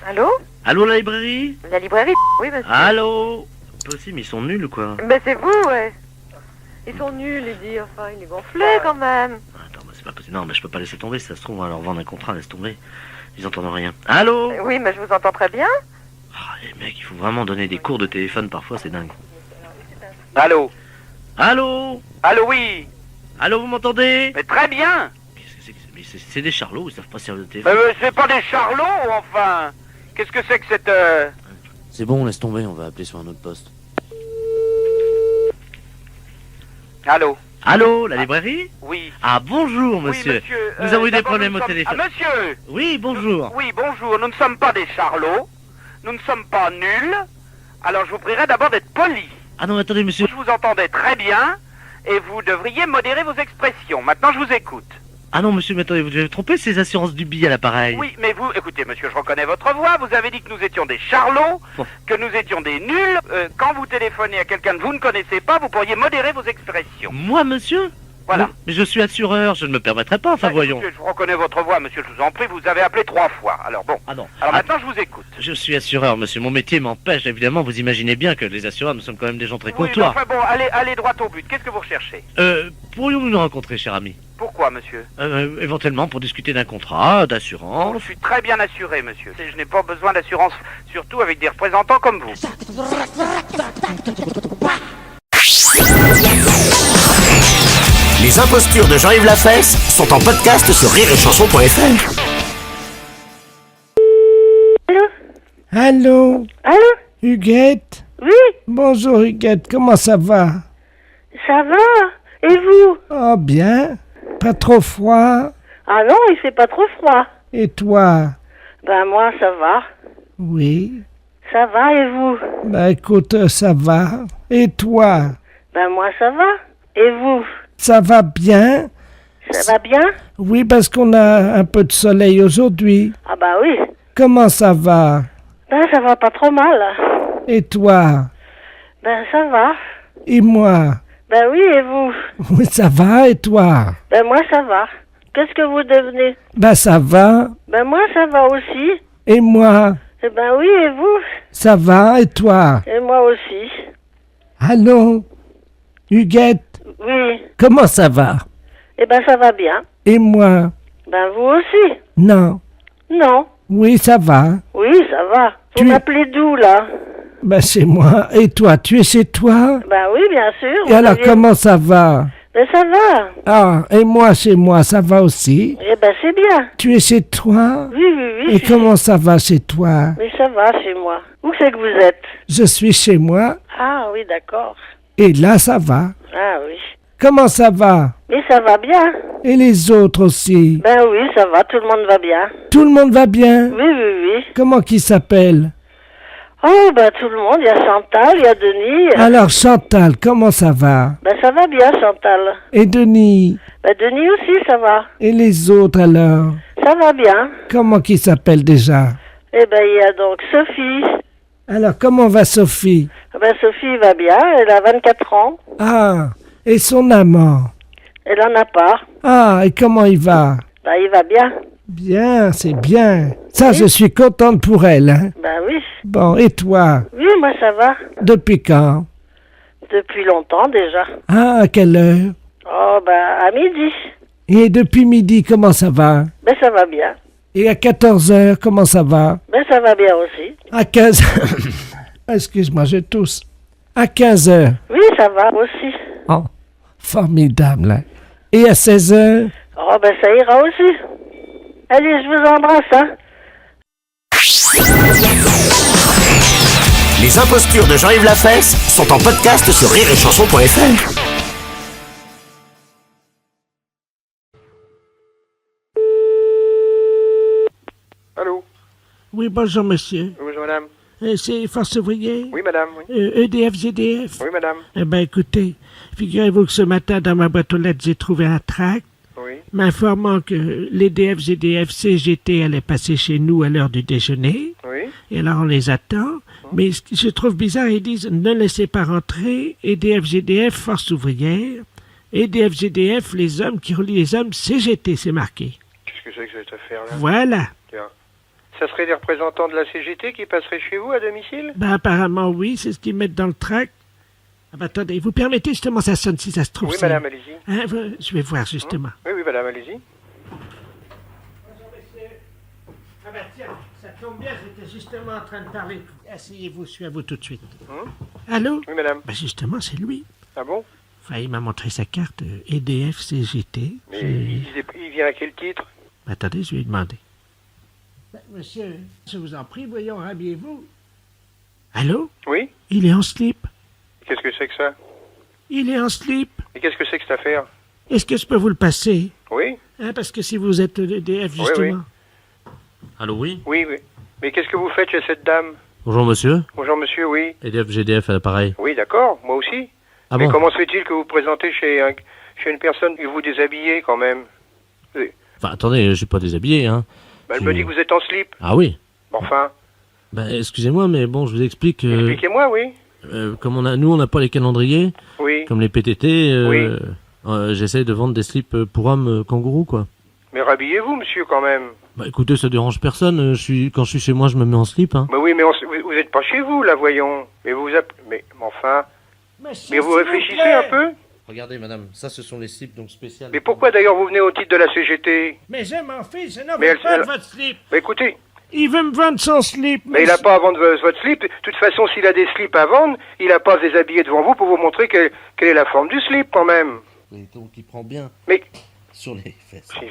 Allô? Allô, la librairie? La librairie? Oui, monsieur. Allô? Aussi, mais ils sont nuls ou quoi? Ben c'est vous, ouais. Ils sont nuls, les dire. Enfin, il est gonflé quand même. Attends, c'est pas possible. Non, mais je peux pas laisser tomber, si ça se trouve, on va leur vendre un contrat, laisse tomber. Ils entendent rien. Allô? Oui, mais je vous entends très bien. Ah, les mecs, il faut vraiment donner des cours de téléphone parfois, c'est dingue. Allô? Allô? Allô, oui? Allô, vous m'entendez? Mais très bien. Qu'est-ce que c'est que mais c'est des charlots, ils savent pas servir de téléphone. C'est pas des charlots, enfin. Qu'est-ce que c'est que cette... C'est bon, laisse tomber, on va appeler sur un autre poste. Allô? Allô, la librairie? Oui. Ah, bonjour, monsieur. Oui, monsieur. Nous avons eu des d'abord, problèmes nous au sommes- téléphone. Ah, monsieur! Oui, bonjour. Oui, bonjour. Nous ne sommes pas des charlots. Nous ne sommes pas nuls. Alors, je vous prierai d'abord d'être poli. Ah non, attendez, monsieur. Je vous entendais très bien et vous devriez modérer vos expressions. Maintenant, je vous écoute. Ah non, monsieur, mais attendez, vous devez tromper ces assurances du billet à l'appareil. Oui, mais vous, écoutez, monsieur, je reconnais votre voix. Vous avez dit que nous étions des charlots, Bon. que nous étions des nuls. Quand vous téléphonez à quelqu'un que vous ne connaissez pas, vous pourriez modérer vos expressions. Moi, monsieur? Voilà. Mais je suis assureur, je ne me permettrai pas, enfin Bah, voyons. Monsieur, je reconnais votre voix, monsieur, je vous en prie. Vous avez appelé 3 fois. Alors bon. Ah non. Alors Ah, maintenant, je vous écoute. je suis assureur, monsieur. Mon métier m'empêche, évidemment. Vous imaginez bien que les assureurs, nous sommes quand même des gens très Oui, mais courtois. enfin bon, allez droit au but. Qu'est-ce que vous recherchez? Pourrions-nous nous rencontrer, cher ami? Pourquoi, monsieur? Éventuellement pour discuter d'un contrat, Je d'assurance. suis très bien assuré, monsieur. Je n'ai pas besoin d'assurance, surtout avec des représentants comme vous. Les impostures de Jean-Yves Lafesse sont en podcast sur rireetchanson.fr. Allô, Allô? Huguette? Oui, Bonjour Huguette, comment ça va? ça va? Et vous? Oh bien, pas trop froid? Ah non, il fait pas trop froid. Et toi? Ben moi, ça va. Oui, Ça va, et vous? bah écoute, ça va. Et toi? Ben moi, ça va. Et vous? Ça va bien? Ça va bien? Oui, parce qu'on a un peu de soleil aujourd'hui. Ah bah oui. Comment ça va? Ben ça va pas trop mal. Et toi? Ben ça va. Et moi? Ben oui, et vous? Oui, ça va, et toi? Ben moi, ça va. Qu'est-ce que vous devenez? Bah ça va. Ben moi, ça va aussi. Et moi? Eh ben oui, et vous? Ça va, et toi? Et moi aussi. Allô? Huguette, Oui. comment ça va? Eh ben ça va bien. Et moi? Ben vous aussi? Non. Non. Oui, ça va. Oui, ça va. Vous Tu- m'appelez d'où, là? Ben, c'est moi. Et toi, tu es chez toi? Ben oui, bien sûr. Et Vous alors, aviez- comment ça va? Ben ça va. Ah, et moi, chez moi, ça va aussi. Eh ben c'est bien. Tu es chez toi? Oui, oui, oui. Et comment ça va chez toi? Mais ça va chez moi. Où c'est que vous êtes? Je suis chez moi, Ah oui, d'accord. et là, ça va. Ah oui. Comment ça va? Mais ça va bien. Et les autres aussi? Ben oui, ça va, tout le monde va bien. Tout le monde va bien? Oui, oui, oui. Comment qui s'appelle? Oh, ben tout le monde, il y a Chantal, il y a Denis. Alors, Chantal, comment ça va? Ben ça va bien, Chantal. Et Denis? Ben Denis aussi, ça va. Et les autres, alors? Ça va bien. Comment qui s'appelle déjà? Eh ben il y a donc Sophie. Alors, comment va Sophie? Ben Sophie va bien, elle a 24 ans. Ah, et son amant? Elle en a pas. Ah, et comment il va? Ben il va bien. Bien, c'est bien. Ça, je suis contente pour elle. Hein? Ben oui. Bon, et toi? Oui, moi ça va. Depuis quand? Depuis longtemps déjà. Ah, à quelle heure? Oh, ben à midi. Et depuis midi, comment ça va? Ben ça va bien. Et à 14 heures, comment ça va? Ben ça va bien aussi. À 15... Excuse-moi, je tousse. À 15 heures. Oui, ça va aussi. Oh, formidable. Hein? Et à 16 heures? Oh, ben ça ira aussi. Allez, je vous embrasse, hein. Les impostures de Jean-Yves Lafesse sont en podcast sur rireetchanson.fr. Allô? Oui, bonjour, monsieur. Bonjour, madame. C'est Force Ouvrière? Oui, madame, oui. EDF, GDF? Oui, madame. Eh bien, écoutez, figurez-vous que ce matin, dans ma boîte aux lettres, j'ai trouvé un tract Oui. m'informant que l'EDF, GDF, CGT allait passer chez nous à l'heure du déjeuner. Oui. Et alors, on les attend. Mais ce que je trouve bizarre, ils disent « Ne laissez pas rentrer, EDF, GDF, Force Ouvrière. EDF, GDF, les hommes qui relient les hommes, CGT, c'est marqué. Qu'est-ce que c'est que cette affaire-là? Voilà. Tiens. Ça serait des représentants de la CGT qui passeraient chez vous à domicile? Ben, apparemment, oui, c'est ce qu'ils mettent dans le tract. Ah ben, attendez, vous permettez justement, ça sonne si ça se trouve. Oui, c'est- madame, allez-y. Hein, je vais voir justement. Oui, madame, allez-y. Ah ben tiens, ça tombe bien, j'étais justement en train de parler. Asseyez-vous, je suis à vous tout de suite. Allô? Oui, madame. Ben justement, c'est lui. Ah bon? Enfin, il m'a montré sa carte EDF CGT. Mais il vient à quel titre? Attendez, je vais lui demander. Ben, monsieur, je vous en prie, voyons, habillez-vous. Allô? Oui? Il est en slip. Qu'est-ce que c'est que ça? Il est en slip. Et qu'est-ce que c'est que cette affaire? Est-ce que je peux vous le passer? Oui? Hein, parce que si vous êtes EDF, Oui, justement. Allô, oui? Oui. Mais qu'est-ce que vous faites chez cette dame? Bonjour, monsieur. Bonjour, monsieur, oui. EDF, GDF à l'appareil. Oui, d'accord, moi aussi. Ah Mais bon? comment se fait-il que vous présentez chez une personne et vous déshabillez quand même? Enfin, attendez, je suis pas déshabillé, hein. Elle me dit que vous êtes en slip. Ah oui? Enfin, Ben, excusez-moi, mais bon, je vous explique. expliquez-moi, oui. Comme nous, on n'a pas les calendriers, Oui. comme les PTT, Oui. j'essaie de vendre des slips pour hommes kangourous, quoi. Mais rhabillez-vous, monsieur, quand même. Bah écoutez, ça dérange personne, quand je suis chez moi, je me mets en slip, hein. Mais oui, mais vous êtes pas chez vous, là, voyons. Mais mais enfin... Monsieur, Mais vous s'il réfléchissez plaît. un peu? Regardez, madame, ça, ce sont les slips, donc spéciales. Mais pourquoi d'ailleurs vous venez au titre de la CGT? Mais je m'en fiche, je n'en Mais veux pas elle- de votre slip. Bah écoutez, Il veut me vendre son slip. mais il a pas à vendre votre slip. De toute façon, s'il a des slips à vendre, il a pas à se déshabiller devant vous pour vous montrer quelle est la forme du slip, quand même. Et donc, il prend bien Mais... sur les fesses. Si,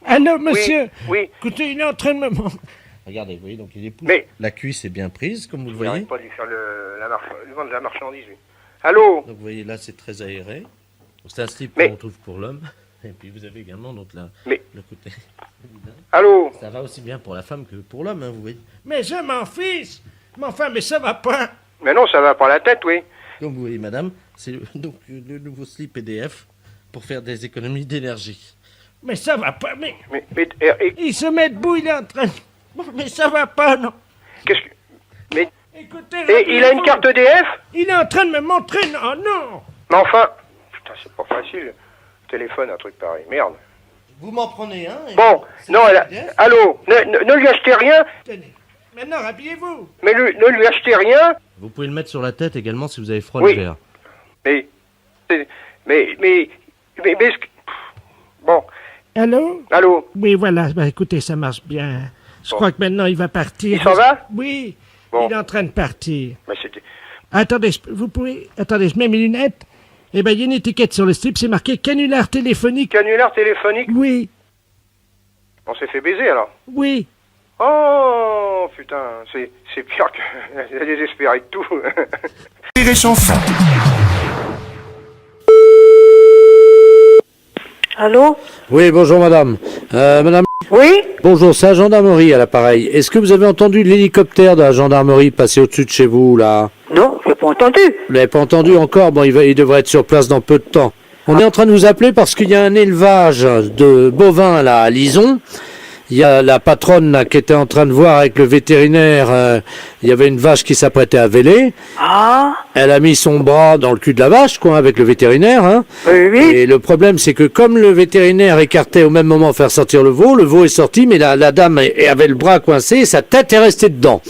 Allô, monsieur? Oui. Écoutez, il est en train de me montrer. Regardez, vous voyez, donc il est pousse. Mais- La cuisse est bien prise, comme vous le Il voyez. n'arrête pas de lui faire lui vendre la marchandise, lui. Allô? Donc vous voyez, là, c'est très aéré. Donc, c'est un slip Mais- qu'on trouve pour l'homme. Et puis vous avez également donc Mais- le côté. Allô? Ça va aussi bien pour la femme que pour l'homme, hein, vous voyez. Mais je m'en fiche. Mais enfin, mais ça va pas. Mais non, ça va pas la tête, oui. Donc vous voyez, madame, c'est donc le nouveau slip EDF pour faire des économies d'énergie. Mais ça va pas. Mais Mais il se met debout, il est en train. Mais ça va pas, non. qu'est-ce que... Mais... Écoutez, Et il a une carte EDF? Il est en train de me montrer. Non, non. Mais enfin... Putain, c'est pas facile. Téléphone, un truc pareil. Merde. Vous m'en prenez un. Bon, non, allô, ne lui achetez rien, Tenez. Maintenant, habillez-vous. mais ne lui achetez rien. Vous pouvez le mettre sur la tête également si vous avez froid Oui. l'hiver. Mais... Bon, Allô? allô, Oui, voilà. Ben, écoutez, ça marche bien. Je crois que maintenant, il va partir. Il s'en va? Oui. Bon. Il est en train de partir. mais c'était... Attendez, vous pouvez... Attendez, je mets mes lunettes. Eh ben, il y a une étiquette sur le slip, c'est marqué canular téléphonique. Canular téléphonique? Oui, On s'est fait baiser, alors. oui. Oh, putain, c'est pire que... Elle est désespérée de tout. Rire et chanson. Allô? Oui, bonjour madame. Madame, Oui? bonjour, c'est la gendarmerie à l'appareil. Est-ce que vous avez entendu l'hélicoptère de la gendarmerie passer au-dessus de chez vous, là? Non, j'ai pas entendu. Vous l'avez pas entendu encore? Bon, il devrait être sur place dans peu de temps. On est en train de vous appeler parce qu'il y a un élevage de bovins, là, à Lison. Il y a la patronne, là, qui était en train de voir avec le vétérinaire. Il y avait une vache qui s'apprêtait à véler. Ah? Elle a mis son bras dans le cul de la vache, quoi, avec le vétérinaire, hein. Oui, oui. Et le problème, c'est que comme le vétérinaire écartait au même moment faire sortir le veau est sorti, mais la dame avait le bras coincé, et sa tête est restée dedans.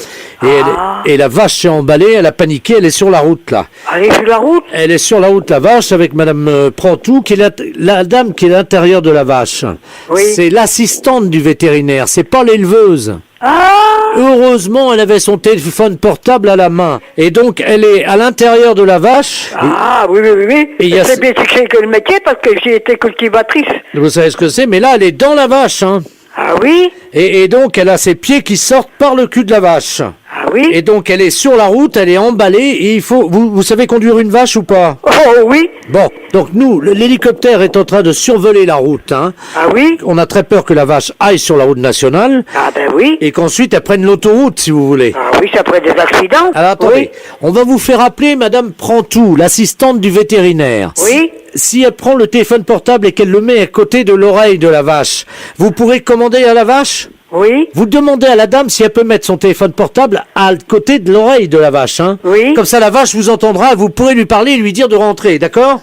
Et la vache s'est emballée, elle a paniqué, elle est sur la route, là. Allez sur la route? Elle est sur la route, la vache, avec madame Prantou, qui est la dame qui est à l'intérieur de la vache. Oui. C'est l'assistante du vétérinaire, c'est pas l'éleveuse. Ah! Heureusement, elle avait son téléphone portable à la main. Et donc, elle est à l'intérieur de la vache. Ah, oui, oui, oui, oui. Et il y a C'est bien que j'ai que le métier parce que j'ai été cultivatrice. Vous savez ce que c'est, mais là, elle est dans la vache, hein. Ah oui? Et donc, elle a ses pieds qui sortent par le cul de la vache. Ah oui? Et donc, elle est sur la route, elle est emballée, et il faut... Vous savez conduire une vache ou pas? Oh oui? Bon, donc nous, l'hélicoptère est en train de survoler la route, hein. Ah oui? On a très peur que la vache aille sur la route nationale, Ah ben oui. et qu'ensuite elle prenne l'autoroute, si vous voulez. Ah oui, ça pourrait être des accidents. Alors attendez, on va vous faire appeler Madame Prantou, l'assistante du vétérinaire. Oui. Si elle prend le téléphone portable et qu'elle le met à côté de l'oreille de la vache, vous pourrez commander à la vache? Oui. Vous demandez à la dame si elle peut mettre son téléphone portable à côté de l'oreille de la vache, hein. Oui. Comme ça la vache vous entendra, vous pourrez lui parler et lui dire de rentrer, d'accord?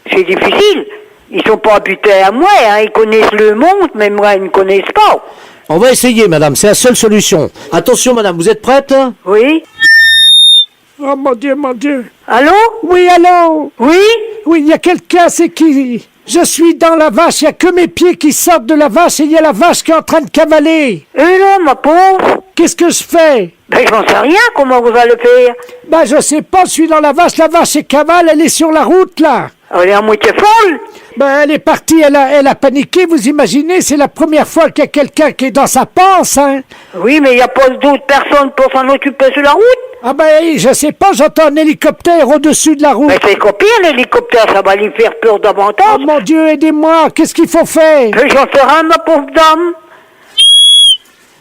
C'est difficile. Ils sont pas habités à moi, hein. Ils connaissent le monde, mais moi, ils ne connaissent pas. On va essayer, madame, c'est la seule solution. Attention, madame, vous êtes prête? Oui. Oh mon Dieu, mon Dieu. Allô? Oui, allô? Oui? Oui, il y a quelqu'un, c'est qui? Je suis dans la vache, il n'y a que mes pieds qui sortent de la vache et il y a la vache qui est en train de cavaler. Et là, ma pauvre? Qu'est-ce que je fais? Ben, j'en sais rien, comment vous allez faire? Ben, je sais pas, je suis dans la vache est cavale, elle est sur la route, là. Elle est à moitié folle? Ben, elle est partie, elle a paniqué, vous imaginez, c'est la première fois qu'il y a quelqu'un qui est dans sa panse, hein. Oui, mais il n'y a pas d'autres personnes pour s'en occuper sur la route. Ah ben, je sais pas, j'entends un hélicoptère au-dessus de la route. Mais c'est copier l'hélicoptère, ça va lui faire peur Oh davantage. mon Dieu, aidez-moi, qu'est-ce qu'il faut faire? Mais j'en sais rien, ma pauvre dame.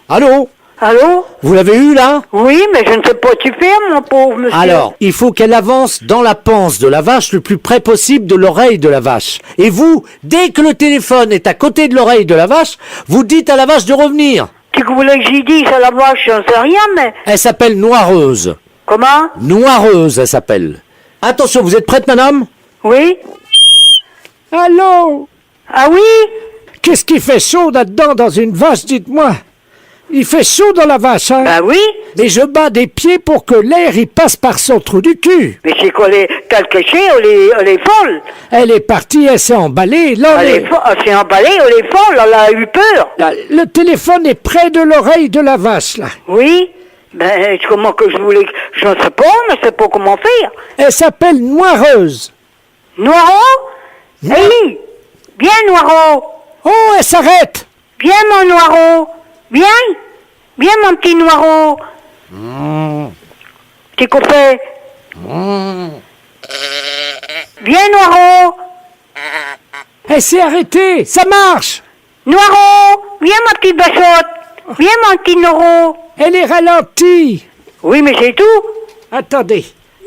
Allô? Allô? Vous l'avez eu, là? Oui, mais je ne sais pas tu faire, mon pauvre monsieur. Alors, il faut qu'elle avance dans la panse de la vache le plus près possible de l'oreille de la vache. Et vous, dès que le téléphone est à côté de l'oreille de la vache, vous dites à la vache de revenir. Tu voulais que j'y dise à la vache, j'en sais rien, mais... Elle s'appelle Noireuse. Comment? Noireuse, elle s'appelle. Attention, vous êtes prête, madame? Oui? Allô? Ah oui? Qu'est-ce qui fait chaud là-dedans dans une vache, dites-moi? Il fait chaud dans la vache, hein? Bah oui. Mais je bats des pieds pour que l'air y passe par son trou du cul. Mais c'est qu'on est quelque chose, elle est folle. Elle est partie, elle s'est emballée. Là, Elle s'est emballée, elle est folle, elle a eu peur. là, le téléphone est près de l'oreille de la vache, là. Oui? Ben, comment que je voulais... Je ne sais pas, mais je sais pas comment faire. Elle s'appelle Noireuse. Noiro? Oui. Bien, Noiro. Oh, elle s'arrête. Bien, mon Noiro. Bien. Bien, mon petit Noiro. Petit copain. Bien, Noiro. Elle s'est arrêtée. Ça marche. Noiro. Viens, ma petite bachotte. Viens, mon petit Noiro. Elle est ralentie. Oui, mais c'est tout. Attendez.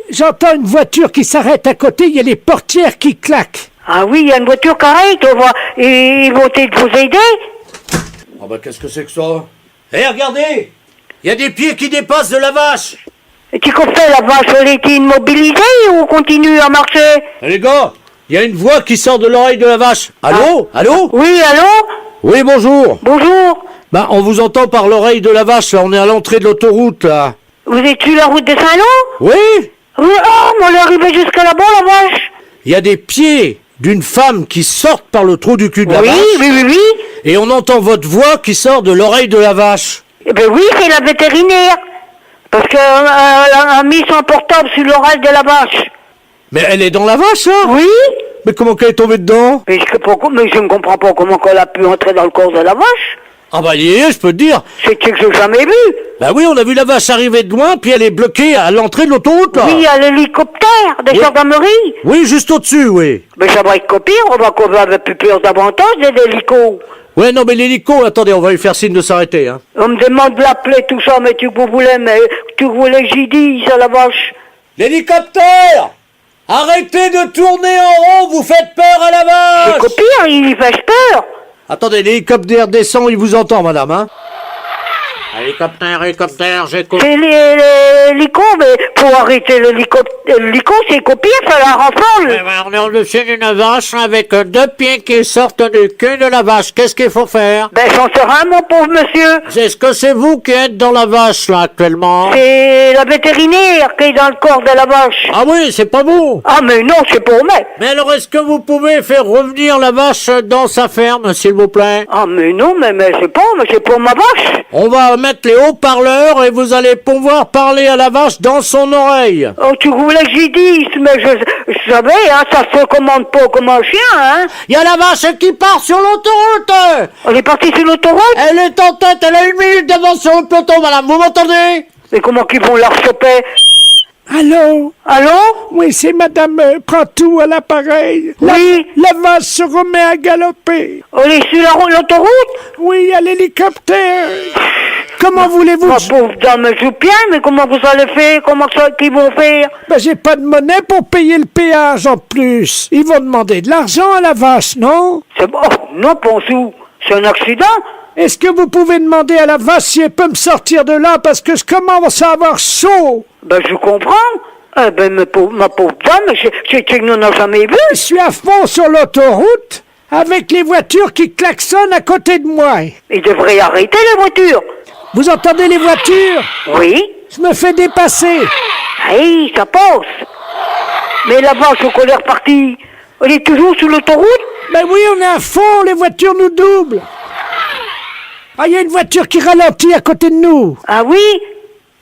J'entends une voiture qui s'arrête à côté. Il y a les portières qui claquent. Ah oui, il y a une voiture correcte, on va... Ils vont peut-être vous aider. Ah bah qu'est-ce que c'est que ça? Eh, regardez! Il y a des pieds qui dépassent de la vache! Et tu comprends, la vache, elle était immobilisée ou on continue à marcher? Eh, les gars, il y a une voix qui sort de l'oreille de la vache. Allô? Allô? Oui, allô? Oui, bonjour. Bonjour. Bah, on vous entend par l'oreille de la vache, là. On est à l'entrée de l'autoroute, là. Vous êtes sur la route de Saint-Lô? Oui? Oui, oh, mais on est arrivé jusqu'à là-bas, la vache. Il y a des pieds d'une femme qui sortent par le trou du cul de la Oui, vache. oui. Et on entend votre voix qui sort de l'oreille de la vache. Eh ben oui, c'est la vétérinaire. Parce qu'elle a mis son portable sur l'oreille de la vache. Mais elle est dans la vache, hein? Oui? Mais comment qu'elle est tombée dedans? Mais je ne comprends pas comment elle a pu entrer dans le corps de la vache. Ah bah, je peux te dire. C'est que je n'ai jamais vu. Bah oui, on a vu la vache arriver de loin, puis elle est bloquée à l'entrée de l'autoroute, là. Oui, il y a l'hélicoptère de Oui. gendarmerie. Oui, juste au-dessus, oui. Mais ça va être copié, on va avoir plus peur davantage des hélicos. Ouais, non, mais l'hélico, attendez, on va lui faire signe de s'arrêter, hein. On me demande de l'appeler, tout ça, mais tu voulais que j'y dise à la vache. L'hélicoptère! Arrêtez de tourner en rond, vous faites peur à la C'est vache! copié, il y fait peur. Attendez, l'hélicoptère descend, il vous entend, madame, hein. Hélicoptère, j'écoute. C'est l'hélico, mais pour arrêter l'hélico, c'est copié, ça la rend folle. On est au-dessus d'une vache avec deux pieds qui sortent du cul de la vache. Qu'est-ce qu'il faut faire? Ben, j'en sais rien, mon pauvre monsieur. Est-ce que c'est vous qui êtes dans la vache, là, actuellement? C'est la vétérinaire qui est dans le corps de la vache. Ah oui, c'est pas vous. Ah, mais non, c'est pour moi. Mais alors, est-ce que vous pouvez faire revenir la vache dans sa ferme, s'il vous plaît? Ah, mais non, mais c'est pour ma vache. On va mettre les haut-parleurs et vous allez pouvoir parler à la vache dans son oreille. Oh, tu voulais que j'y dise, mais je savais, hein, ça se commande pas comme un chien, hein. Il y a la vache qui part sur l'autoroute. On est parti sur l'autoroute. Elle est en tête, elle a 1 minute d'avance sur le peloton, madame, vous m'entendez? Mais comment qu'ils vont la choper? Allô? Allô? Oui, c'est Madame Prantou à l'appareil. Oui. La vache se remet à galoper. On est sur l'autoroute? Oui, il y a l'hélicoptère. Comment voulez-vous? Ma pauvre dame, je bien, mais comment vous allez faire? Comment ça qu'ils vont faire? Ben, j'ai pas de monnaie pour payer le péage en plus. Ils vont demander de l'argent à la vache, non? C'est bon. Non, Ponsou. C'est un accident? Est-ce que vous pouvez demander à la vache si elle peut me sortir de là parce que je commence à avoir chaud? Ben, je comprends. Eh ben, ma pauvre dame, c'est que nous n'avons jamais vu. Je suis à fond sur l'autoroute avec les voitures qui klaxonnent à côté de moi. Il devrait arrêter les voitures. Vous entendez les voitures? Oui. Je me fais dépasser. Oui, ça passe. Mais la vache au colère partie, elle est toujours sur l'autoroute? Ben oui, on est à fond, les voitures nous doublent. Ah, il y a une voiture qui ralentit à côté de nous. Ah oui?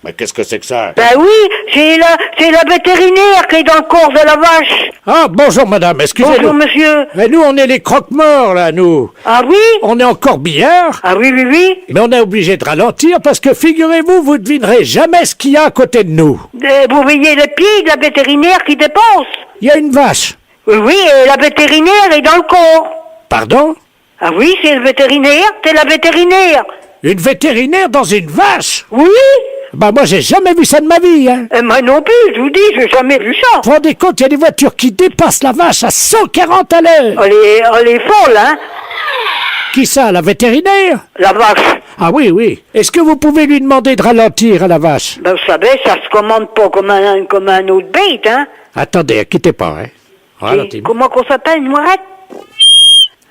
Mais qu'est-ce que c'est que ça? Ben oui, c'est la vétérinaire qui est dans le corps de la vache. Ah, bonjour madame, excusez-nous. Bonjour monsieur. Mais nous, on est les croque-morts, là, nous. Ah oui? On est encore corbillard, Ah oui, oui, oui. mais on est obligé de ralentir parce que, figurez-vous, vous ne devinerez jamais ce qu'il y a à côté de nous. Vous voyez le pied de la vétérinaire qui dépense? Il y a une vache. Oui, oui, et la vétérinaire est dans le corps. Pardon? Ah oui, c'est le vétérinaire, c'est la vétérinaire. Une vétérinaire dans une vache? Oui? Bah moi, j'ai jamais vu ça de ma vie, hein. Moi non plus, je vous dis, j'ai jamais vu ça. Vous vous rendez compte, il y a des voitures qui dépassent la vache à 140 à l'heure. Elle est folle, hein? Qui ça, la vétérinaire? La vache. Ah oui, oui. Est-ce que vous pouvez lui demander de ralentir à la vache? Ben, vous savez, ça se commande pas comme un autre bête, hein? Attendez, quittez pas, hein. Ralentez. Comment qu'on s'appelle, une moirette?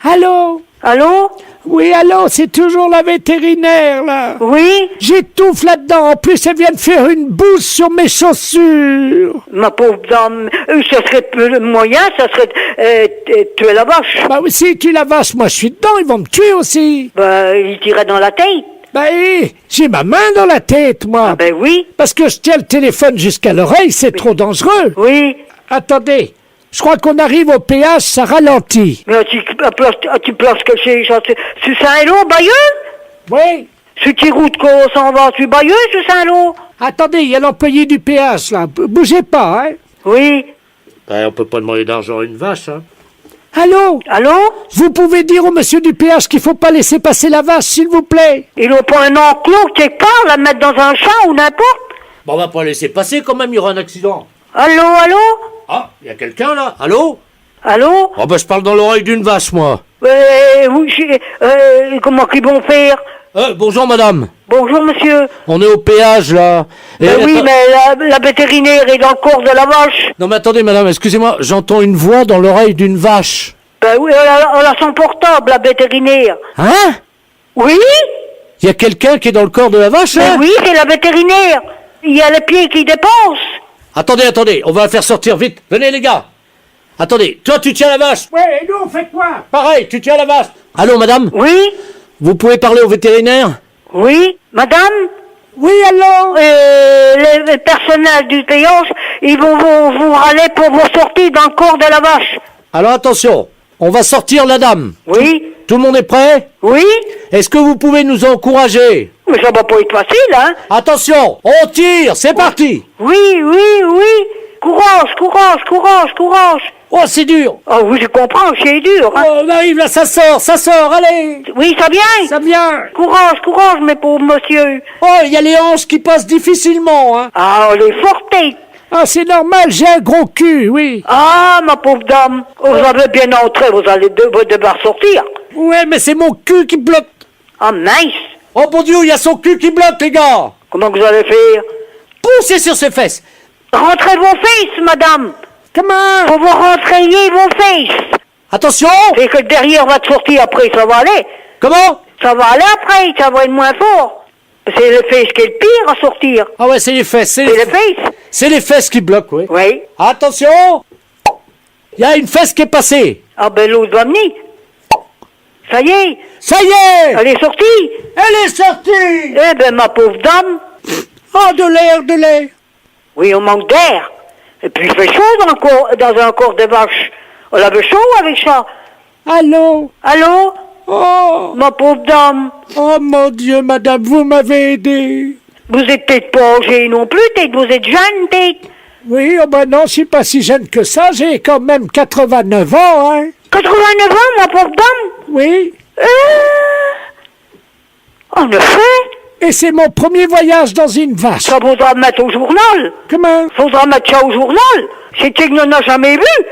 Allô? Allô? Oui, allô, c'est toujours la vétérinaire, là. Oui? J'étouffe là-dedans. En plus, elle vient de faire une bouse sur mes chaussures. Ma pauvre dame, ça serait le moyen, ça serait tuer la vache. Bah oui, si tu la vache, moi je suis dedans, ils vont me tuer aussi. Ben, il tirait dans la tête. Bah oui, j'ai ma main dans la tête, moi. Ah ben oui. Parce que je tiens le téléphone jusqu'à l'oreille, c'est trop dangereux. Oui. Attendez, je crois qu'on arrive au péage, ça ralentit. Mais tu places que c'est Saint-Lô, Bayeux? Oui. C'est qui route qu'on s'en va? Tu Bayeux, c'est Saint-Lô? Attendez, il y a l'employé du péage, là. Bougez pas, hein. Oui. On peut pas demander d'argent à une vache, hein. Allô? Allô? Vous pouvez dire au monsieur du péage qu'il faut pas laisser passer la vache, s'il vous plaît? Ils n'ont pas un enclos quelque part, la mettre dans un champ ou n'importe? Bon, on va pas laisser passer quand même, il y aura un accident. Allô, allô? Ah, il y a quelqu'un là? Allô? Allô? Oh, ben je parle dans l'oreille d'une vache, moi. Comment qu'ils vont faire? Bonjour madame. Bonjour, monsieur. On est au péage là. Et Oui, attends- mais la vétérinaire est dans le corps de la vache. Non mais attendez madame, excusez-moi, j'entends une voix dans l'oreille d'une vache. Ben oui, elle a son portable, la vétérinaire. Hein? Oui? Il y a quelqu'un qui est dans le corps de la vache, Ben hein? oui, c'est la vétérinaire. Il y a les pieds qui dépensent. Attendez, on va la faire sortir vite. Venez les gars. Attendez, toi tu tiens la vache. Ouais, et nous, on fait quoi? Pareil, tu tiens la vache. Allô madame? Oui? Vous pouvez parler au vétérinaire? Oui? Madame? Oui, allô? Les personnels du péage, ils vont vous râler pour vous sortir dans le corps de la vache. Alors attention, on va sortir la dame. Oui? Tout le monde est prêt? Oui? Est-ce que vous pouvez nous encourager? Mais ça va pas être facile, hein? Attention, on tire, c'est parti. Oui, oui, oui. Courage, courage, courage, courage. Oh, c'est dur. Ah oui, je comprends, c'est dur, hein? Oh, on arrive là, ça sort, allez. Oui, ça vient? Ça vient. Courage, courage, mes pauvres monsieur. Oh, il y a les hanches qui passent difficilement, hein. Ah, elle est forte. Ah, c'est normal, j'ai un gros cul, oui. Ah, ma pauvre dame. Vous avez bien entré, vous allez devoir sortir. Ouais, mais c'est mon cul qui bloque. Ah, mince. Oh, bon Dieu, il y a son cul qui bloque, les gars. Comment vous allez faire? Poussez sur ses fesses. Rentrez vos fesses, madame. Comment? Faut vous rentrer vos fesses. Attention. C'est que le derrière va te sortir après, ça va aller. Comment? Ça va aller après, ça va être moins fort. C'est les fesses qui est le pire à sortir. Ah ouais, c'est les fesses. C'est les fesses. C'est les fesses qui bloquent, oui. Oui. Attention. Il y a une fesse qui est passée. Ah ben l'autre va venir. Ça y est. Ça y est. Elle est sortie. Elle est sortie. Eh ben ma pauvre dame. Oh, de l'air. Oui, on manque d'air. Et puis il fait chaud dans un corps de vache. On avait chaud avec ça. Allô? Allô? Oh, Ma pauvre dame. oh mon Dieu, madame, vous m'avez aidé. Vous êtes peut-être pas âgée non plus, peut-être vous êtes jeune, peut-être. Oui, oh ben non, je suis pas si jeune que ça, j'ai quand même 89 ans, hein. 89 ans, ma pauvre dame. Oui, En effet, et c'est mon premier voyage dans une vache. ça faudra mettre au journal. Comment? Faudra mettre ça au journal. C'est qu'il n'en a jamais vu.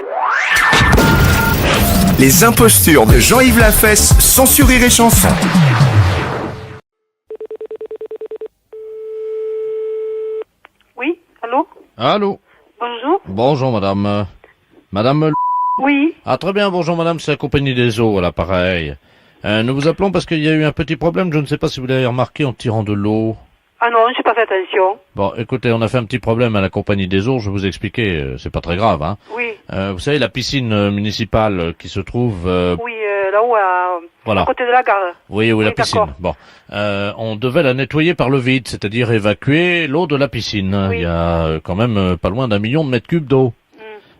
Les impostures de Jean-Yves Lafesse, sans sur Rire et Chanson. Oui, allô? Allô? Bonjour. Bonjour madame. Madame Oui. Ah, très bien, bonjour madame, c'est la compagnie des eaux à l'appareil. Nous vous appelons parce qu'il y a eu un petit problème, je ne sais pas si vous l'avez remarqué en tirant de l'eau. Ah non, j'ai pas fait attention. Bon, écoutez, on a fait un petit problème à la compagnie des eaux, je vais vous expliquer, c'est pas très grave, hein. Oui. Vous savez, la piscine municipale qui se trouve... Oui, là-haut, Voilà. à côté de la gare. Oui, la piscine. d'accord. Bon, on devait la nettoyer par le vide, c'est-à-dire évacuer l'eau de la piscine. Oui. Il y a quand même pas loin d'1 million de mètres cubes d'eau.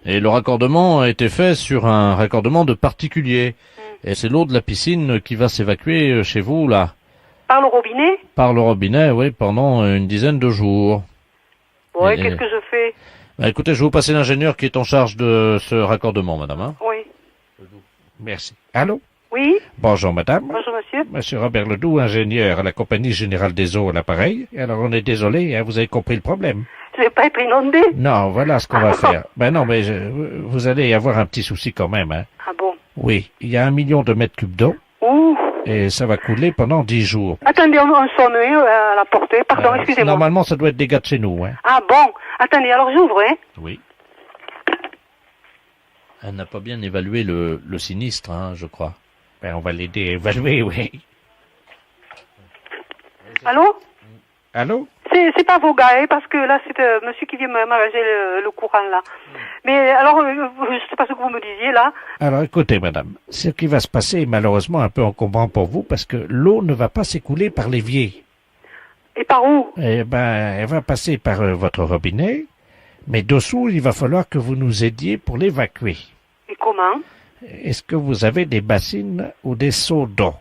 Et le raccordement a été fait sur un raccordement de particulier. Et c'est l'eau de la piscine qui va s'évacuer chez vous, là. Par le robinet? Par le robinet, oui, pendant une dizaine de jours. Oui, Et- qu'est-ce que je fais? Bah, écoutez, je vais vous passer l'ingénieur qui est en charge de ce raccordement, madame. Hein. Oui. Merci. Allô? Oui? Bonjour, madame. Bonjour, monsieur. Monsieur Robert Ledoux, ingénieur à la Compagnie Générale des Eaux à l'appareil. Alors, on est désolé, hein, vous avez compris le problème. Je vais pas être inondé. Non, voilà ce qu'on va faire. Ben non, mais vous allez avoir un petit souci quand même. Hein. Ah bon? Oui, il y a 1 million de mètres cubes d'eau Ouh. et ça va couler pendant 10 jours. Attendez, on sonne à la porte. Pardon, excusez-moi. Normalement, ça doit être des gars de chez nous. Hein. Ah bon? Attendez, alors j'ouvre, hein? Oui. Elle n'a pas bien évalué le sinistre, hein, je crois. Ben, on va l'aider à évaluer, oui. Allô? Allô? C'est pas vos gars, hein, parce que là, c'est monsieur qui vient m'arranger le courant, là. Mais alors, je sais pas ce que vous me disiez, là. Alors, écoutez, madame, ce qui va se passer est malheureusement un peu encombrant pour vous parce que l'eau ne va pas s'écouler par l'évier. Et par où? Eh ben, elle va passer par votre robinet, mais dessous, il va falloir que vous nous aidiez pour l'évacuer. Et comment? Est-ce que vous avez des bassines ou des seaux d'eau?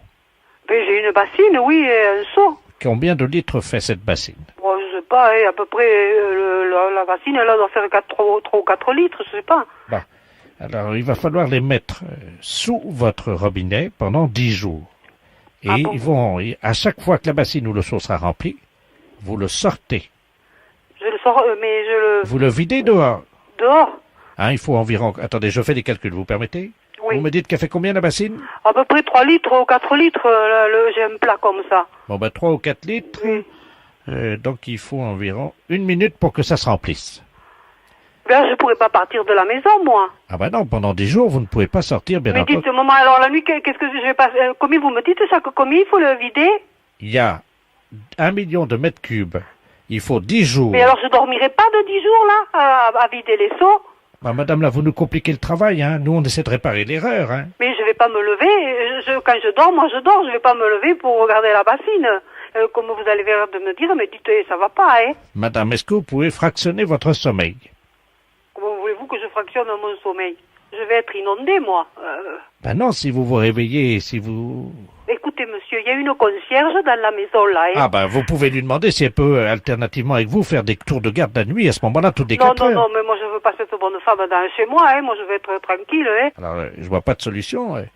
Ben, j'ai une bassine, oui, et un seau. Combien de litres fait cette bassine? Bon, je sais pas, hein, à peu près, la bassine, elle doit faire 3 ou 4 litres, je sais pas. Bon. Alors, il va falloir les mettre sous votre robinet pendant 10 jours. Et Ah bon? ils vont, à chaque fois que la bassine ou le seau sera rempli, vous le sortez. Je le sors, mais je le... Vous le videz dehors. Dehors? Hein, il faut environ... Attendez, je fais des calculs, vous permettez? Oui. Vous me dites qu'elle fait combien la bassine? À peu près 3 litres ou 4 litres, j'ai un plat comme ça. Bon, ben 3 ou 4 litres. Donc, il faut environ 1 minute pour que ça se remplisse. Ben, je pourrais pas partir de la maison, moi. Ah ben non, pendant 10 jours, vous ne pouvez pas sortir, bien Mais entendu. dites, maman, alors la nuit, qu'est-ce que je vais pas... combien vous me dites ça, combien il faut le vider? Il y a 1 million de mètres cubes. Il faut 10 jours. Mais alors je dormirai pas de 10 jours, là, à vider les seaux? Bah, madame, là, vous nous compliquez le travail, hein. Nous, on essaie de réparer l'erreur, hein. Mais je vais pas me lever, quand je dors, moi je dors, je vais pas me lever pour regarder la bassine. Comme vous allez l'air de me dire, mais dites, ça va pas, hein. Madame, est-ce que vous pouvez fractionner votre sommeil? Comment voulez-vous que je fractionne mon sommeil? Je vais être inondée, moi. Ben non, si vous vous réveillez, si vous... Écoutez, monsieur, il y a une concierge dans la maison, là, hein. Ah ben, vous pouvez lui demander si elle peut, alternativement avec vous, faire des tours de garde la nuit, à ce moment-là, toutes les 4 heures. Non, mais moi je veux pas cette bonne femme dans chez moi, hein. Moi je veux être tranquille, hein. Alors, je vois pas de solution. Il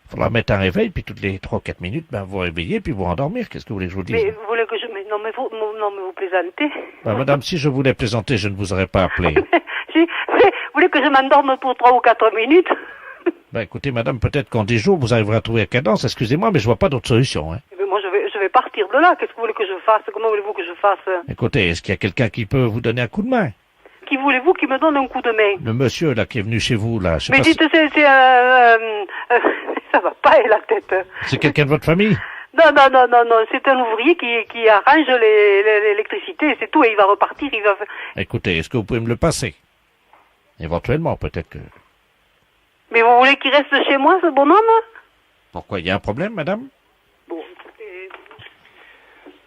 faudra mettre un réveil, puis toutes les 3 ou 4 minutes, ben, vous réveillez, puis vous rendormir. Qu'est-ce que vous voulez que je vous dise? Mais vous voulez que je... Mais non, mais vous plaisantez. Ben, madame, si je voulais plaisanter, je ne vous aurais pas appelé. Vous voulez que je m'endorme pour 3 ou 4 minutes? Ben, écoutez, madame, peut-être qu'en 10 jours, vous arriverez à trouver la cadence. Excusez-moi, mais je vois pas d'autre solution, hein. Mais moi je vais partir de là. Qu'est-ce que vous voulez que je fasse? Comment voulez-vous que je fasse? Écoutez, est-ce qu'il y a quelqu'un qui peut vous donner un coup de main? Qui voulez-vous qui me donne un coup de main? Le monsieur, là, qui est venu chez vous, là, je sais Mais pas dites, si... ça va pas, la tête. C'est quelqu'un de votre famille? Non, c'est un ouvrier qui arrange l'électricité, c'est tout, et il va repartir, il va... Écoutez, est-ce que vous pouvez me le passer? Éventuellement, peut-être que... Mais vous voulez qu'il reste chez moi, ce bonhomme? Pourquoi? Il y a un problème, madame? Bon, écoutez...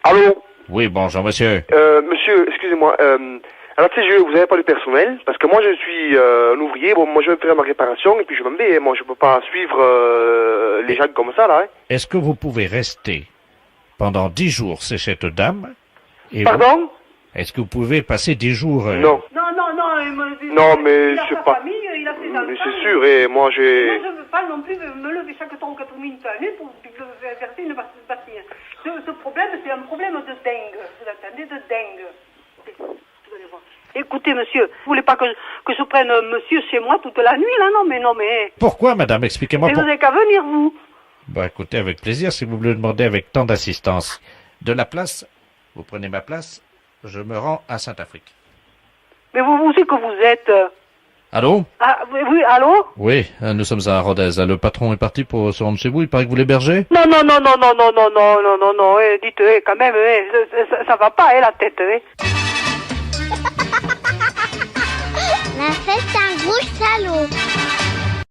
Allô? Oui, bonjour, monsieur. Monsieur, excusez-moi. Alors, tu sais, vous n'avez pas de personnel, parce que moi, je suis un ouvrier. Bon, moi, je vais faire ma réparation, et puis je m'en vais. Moi, je peux pas suivre les gens comme ça, là. Hein. Est-ce que vous pouvez rester pendant 10 jours chez cette dame? Et Pardon? Est-ce que vous pouvez passer 10 jours... Non. Non, mais c'est pas... il a ses Mais enfants, c'est sûr, et moi, j'ai... Moi, je ne veux pas non plus me lever chaque 3 ou 4 minutes à l'année pour verser une bassine. Ce problème, c'est un problème de dingue. Vous entendez, de dingue. Vous allez voir. Écoutez, monsieur, vous voulez pas que je prenne monsieur chez moi toute la nuit, là? Non, mais... Pourquoi, madame? Expliquez-moi. Mais vous n'avez qu'à venir, vous. Bah, écoutez, avec plaisir, si vous me le demandez avec tant d'assistance. De la place, vous prenez ma place, je me rends à Saint-Afrique. Mais vous c'est que vous êtes... Allô? Ah, oui, allô? Oui, nous sommes à Rodez. Le patron est parti pour se rendre chez vous. Il paraît que vous l'hébergez? Non, dites, quand même, ça va pas, la tête, La fête, c'est un gros salaud.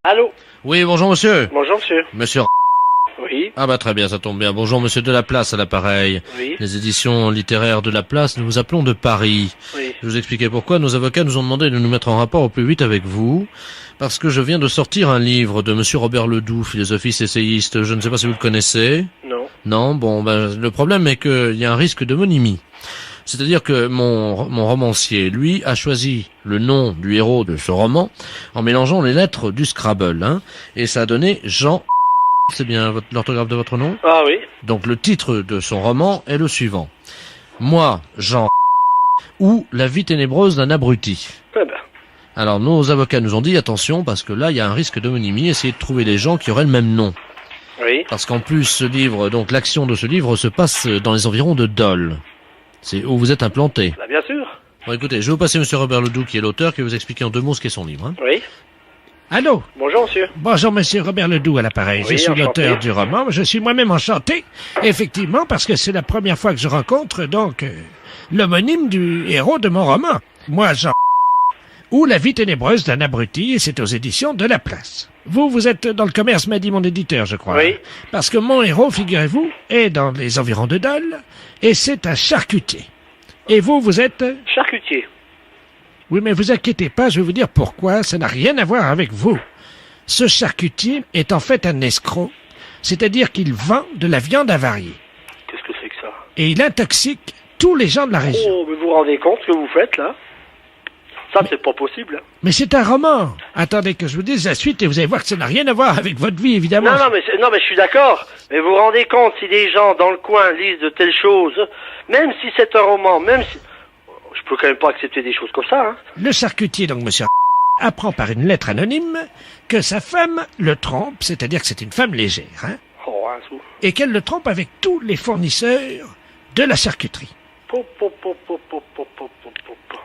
Allô? Oui, bonjour monsieur. Bonjour, monsieur. Monsieur. Oui. Ah bah très bien, ça tombe bien. Bonjour monsieur de la Place à l'appareil. Oui. Les éditions littéraires de la Place, nous vous appelons de Paris. Oui. Je vous expliquer pourquoi. Nos avocats nous ont demandé de nous mettre en rapport au plus vite avec vous, parce que je viens de sortir un livre de monsieur Robert Ledoux, philosophiste essayiste. Je ne sais pas si vous le connaissez. Non. Non, bon, ben, le problème est qu'il y a un risque d'homonymie. C'est-à-dire que mon romancier, lui, a choisi le nom du héros de ce roman en mélangeant les lettres du Scrabble, hein, et ça a donné Jean. C'est bien l'orthographe de votre nom? Ah oui. Donc le titre de son roman est le suivant. Moi, Jean, ou La vie ténébreuse d'un abruti. Eh ben. Alors nos avocats nous ont dit attention parce que là il y a un risque d'homonymie, essayez de trouver des gens qui auraient le même nom. Oui. Parce qu'en plus ce livre, donc l'action de ce livre se passe dans les environs de Dole. C'est où vous êtes implanté. Bah, bien sûr. Bon écoutez, je vais vous passer monsieur Robert Ledoux qui est l'auteur, qui va vous expliquer en 2 mots ce qu'est son livre. Hein. Oui. Allô? Bonjour, monsieur. Bonjour, monsieur Robert Ledoux à l'appareil. Oui, je suis enchanté. l'auteur du roman. Je suis moi-même enchanté, effectivement, parce que c'est la première fois que je rencontre, donc, l'homonyme du héros de mon roman. Moi, Jean, ou La vie ténébreuse d'un abruti, et c'est aux éditions de La Place. Vous êtes dans le commerce, m'a dit mon éditeur, je crois. Oui. Parce que mon héros, figurez-vous, est dans les environs de Dole, et c'est un charcutier. Et vous êtes... Charcutier. Oui, mais vous inquiétez pas, je vais vous dire pourquoi, ça n'a rien à voir avec vous. Ce charcutier est en fait un escroc, c'est-à-dire qu'il vend de la viande avariée. Qu'est-ce que c'est que ça? Et il intoxique tous les gens de la région. Oh, mais vous vous rendez compte ce que vous faites, là? Ça, c'est pas possible. Mais c'est un roman. Attendez que je vous dise la suite et vous allez voir que ça n'a rien à voir avec votre vie, évidemment. Non, mais je suis d'accord. Mais vous vous rendez compte si des gens dans le coin lisent de telles choses, même si c'est un roman, même si... Je peux quand même pas accepter des choses comme ça, hein. Le charcutier, donc monsieur apprend par une lettre anonyme que sa femme le trompe, c'est-à-dire que c'est une femme légère, hein, Oh, un sou. et qu'elle le trompe avec tous les fournisseurs de la charcuterie. Po, po, po, po, po, po, po, po, po.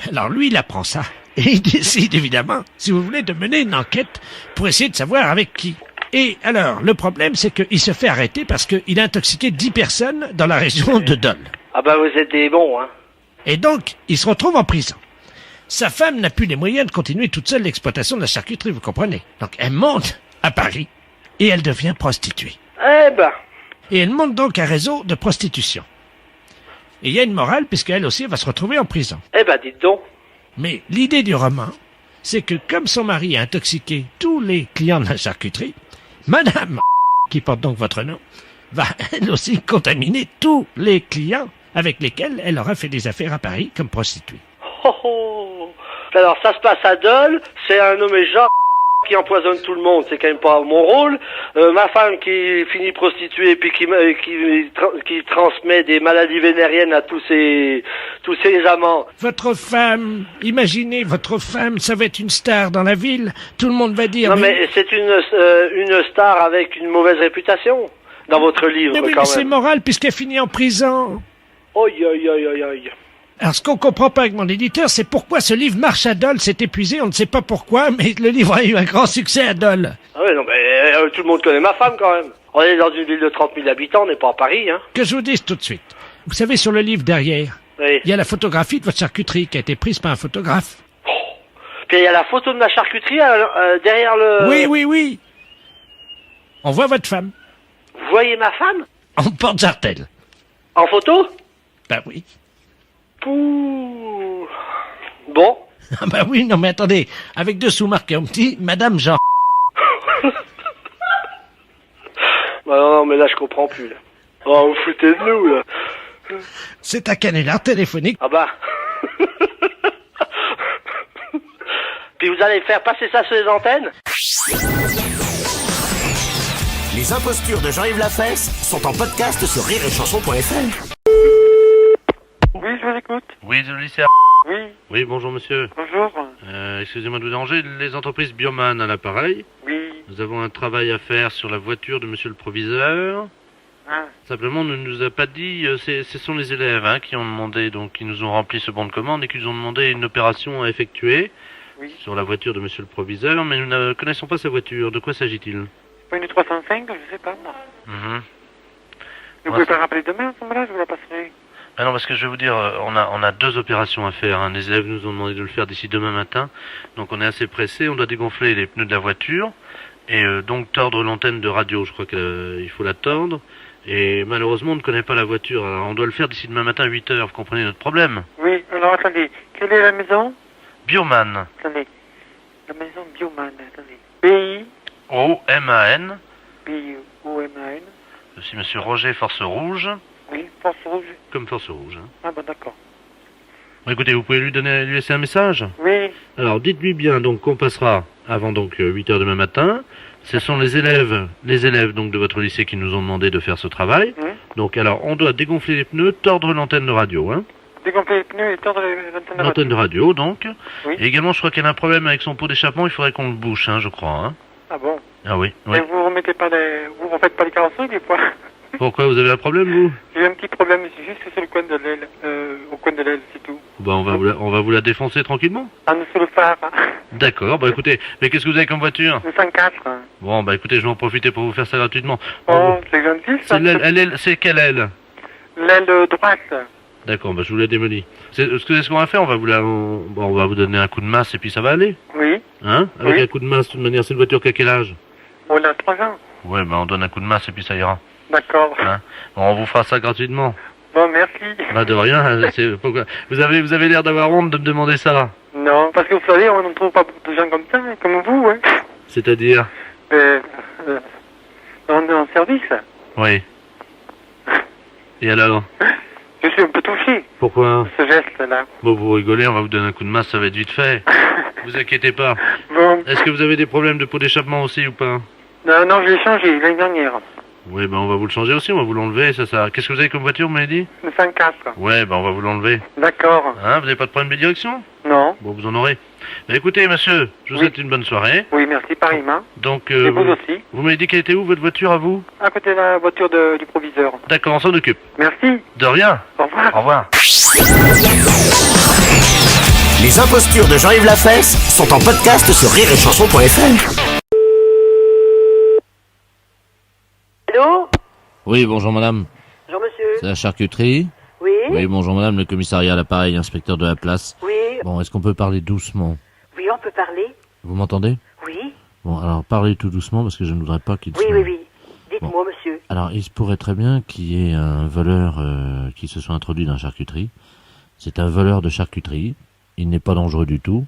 Alors lui, il apprend ça. Et il décide, évidemment, si vous voulez, de mener une enquête pour essayer de savoir avec qui. Et alors, le problème, c'est qu'il se fait arrêter parce qu'il a intoxiqué 10 personnes dans la région de Dole. Ah bah vous êtes des bons, hein. Et donc, il se retrouve en prison. Sa femme n'a plus les moyens de continuer toute seule l'exploitation de la charcuterie, vous comprenez. Donc, elle monte à Paris et elle devient prostituée. Eh ben. Et elle monte donc un réseau de prostitution. Et il y a une morale, puisqu'elle aussi va se retrouver en prison. Eh ben, dites donc. Mais l'idée du roman, c'est que comme son mari a intoxiqué tous les clients de la charcuterie, Madame, qui porte donc votre nom, va elle aussi contaminer tous les clients avec lesquels elle aura fait des affaires à Paris comme prostituée. Oh, oh. Alors, ça se passe à Dole, c'est un nommé Jean qui empoisonne tout le monde, c'est quand même pas mon rôle. Ma femme qui finit prostituée puis qui transmet des maladies vénériennes à tous ses amants. Votre femme, imaginez, votre femme, ça va être une star dans la ville, tout le monde va dire... Non mais c'est une star avec une mauvaise réputation dans votre livre Mais oui, quand mais c'est même. moral puisqu'elle finit en prison. Oi, oi, oi, oi, oi. Alors, ce qu'on comprend pas avec mon éditeur, c'est pourquoi ce livre marche à Dole, c'est épuisé, on ne sait pas pourquoi, mais le livre a eu un grand succès à Dole. Ah ouais, non mais tout le monde connaît ma femme quand même. On est dans une ville de 30 000 habitants, on n'est pas à Paris, hein. Que je vous dise tout de suite. Vous savez, sur le livre derrière, Oui. il y a la photographie de votre charcuterie qui a été prise par un photographe. Puis il y a la photo de ma charcuterie derrière le... Oui. On voit votre femme. Vous voyez ma femme? En porte-jartel. En photo? Ben oui. Pouh. Bon. Ah ben oui, non mais attendez, avec dessous marqué en petit, Madame Jean. Bah non, mais là je comprends plus, là. Oh, vous foutez de nous, là. C'est un canular téléphonique. Ah bah. Puis vous allez faire passer ça sur les antennes? Les impostures de Jean-Yves Lafesse sont en podcast sur rireetchanson.fr. Oui, je vous écoute. Oui, le lycée. Oui, Oui, bonjour monsieur. bonjour. Excusez-moi de vous déranger, les entreprises Bioman à l'appareil. Oui. Nous avons un travail à faire sur la voiture de monsieur le proviseur. Ah. Simplement, on ne nous a pas dit, ce sont les élèves qui ont demandé, donc qui nous ont rempli ce bon de commande et qui nous ont demandé une opération à effectuer. Oui. sur la voiture de monsieur le proviseur, mais nous ne connaissons pas sa voiture. De quoi s'agit-il? Pas une 305, je sais pas, moi. Mhm. Vous pouvez pas rappeler demain, à ce moment-là, je vous la passerai. Ah non, parce que je vais vous dire, on a 2 opérations à faire. Hein. Les élèves nous ont demandé de le faire d'ici demain matin. Donc on est assez pressé. On doit dégonfler les pneus de la voiture. Et donc tordre l'antenne de radio. Je crois qu'il faut la tordre. Et malheureusement, on ne connaît pas la voiture. Alors on doit le faire d'ici demain matin à 8h. Vous comprenez notre problème? Oui, alors attendez. Quelle est la maison? Bioman. Attendez. La maison Bioman, attendez. B-I-O-M-A-N. B-I-O-M-A-N. Je suis monsieur Roger Force Rouge. Oui, Force Rouge. Comme Force Rouge. Hein. Ah bon, d'accord. Bon, écoutez, vous pouvez lui laisser un message? Oui. Alors dites-lui bien donc qu'on passera avant donc 8h demain matin. Ce sont les élèves donc de votre lycée qui nous ont demandé de faire ce travail. Donc alors on doit dégonfler les pneus, tordre l'antenne de radio. Hein. Dégonfler les pneus et tordre l'antenne de radio donc. Oui. Et également je crois qu'il y a un problème avec son pot d'échappement, il faudrait qu'on le bouche, hein, je crois. Hein. Ah bon? Ah oui. Oui. Et vous remettez pas vous refaites pas les carrosseries des fois? Pourquoi, vous avez un problème vous? J'ai un petit problème, c'est juste sur le coin de l'aile, au coin de l'aile, c'est tout. Bah on va vous la défoncer tranquillement. Ah, nous sur le phare. D'accord, bah écoutez, mais qu'est-ce que vous avez comme voiture? Le 104. Bon bah écoutez, je vais en profiter pour vous faire ça gratuitement. Oh, c'est gentil ça. C'est quelle aile? L'aile droite. D'accord, bah je vous la démolis. Ce qu'on va faire, on va vous donner un coup de masse et puis ça va aller. Oui. Hein? Avec Oui. un coup de masse, de toute manière, c'est une voiture qui a quel âge? On a 3 ans. Ouais, bah on donne un coup de masse et puis ça ira. D'accord. Hein? Bon, on vous fera ça gratuitement. Bon, merci. Bah de rien, pourquoi? Vous avez l'air d'avoir honte de me demander ça. Non, parce que vous savez, on ne trouve pas beaucoup de gens comme ça, comme vous, hein. C'est-à-dire? On est en service. Oui. Et alors? Je suis un peu touché. Pourquoi? Ce geste-là. Bon, vous rigolez, on va vous donner un coup de masse, ça va être vite fait. Vous inquiétez pas. Bon. Est-ce que vous avez des problèmes de pot d'échappement aussi ou pas? Non, je l'ai changé l'année dernière. Oui, ben on va vous le changer aussi, on va vous l'enlever, ça. Qu'est-ce que vous avez comme voiture, vous m'avez dit? Le 104. Ouais, ben on va vous l'enlever. D'accord. Hein, vous n'avez pas de problème de direction? Non. Bon, vous en aurez. Ben écoutez, monsieur, je vous souhaite une bonne soirée. Oui, merci, pareillement. Donc, et vous aussi. Vous m'avez dit qu'elle était où, votre voiture, à vous? À côté de la voiture du proviseur. D'accord, on s'en occupe. Merci. De rien. Au revoir. Au revoir. Les impostures de Jean-Yves Lafesse sont en podcast sur rireetchanson.fr. Allô? Oui, bonjour madame. Bonjour monsieur. C'est la charcuterie? Oui? Oui, bonjour madame, le commissariat à l'appareil, inspecteur de la place. Oui. Bon, est-ce qu'on peut parler doucement? Oui, on peut parler. Vous m'entendez? Oui. Bon, alors parlez tout doucement parce que je ne voudrais pas qu'il... Oui. Dites-moi, monsieur. Alors, il se pourrait très bien qu'il y ait un voleur qui se soit introduit dans la charcuterie. C'est un voleur de charcuterie. Il n'est pas dangereux du tout.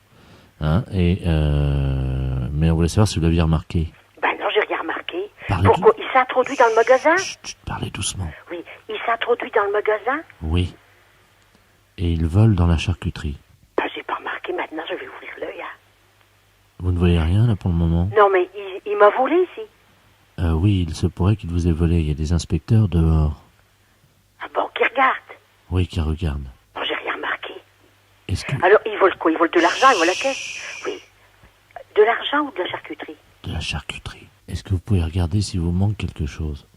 Hein, mais on voulait savoir si vous l'aviez remarqué. Ben non, j'ai rien remarqué. Parlez Pourquoi? Il s'est introduit dans le magasin? Chut, parlez doucement. Oui. Il s'est introduit dans le magasin? Oui. Et il vole dans la charcuterie. Ben, j'ai pas remarqué. Maintenant, je vais ouvrir l'œil. Hein. Vous ne voyez rien, là, pour le moment? Non, mais il m'a volé ici. Oui, il se pourrait qu'il vous ait volé. Il y a des inspecteurs dehors. Ah bon, qui regarde? Oui, qui regardent. Non, j'ai rien remarqué. Est-ce que... Alors, il vole quoi? Il vole de l'argent, il vole la caisse? Oui. De l'argent ou de la charcuterie? De la charcuterie. Est-ce que vous pouvez regarder si vous manque quelque chose?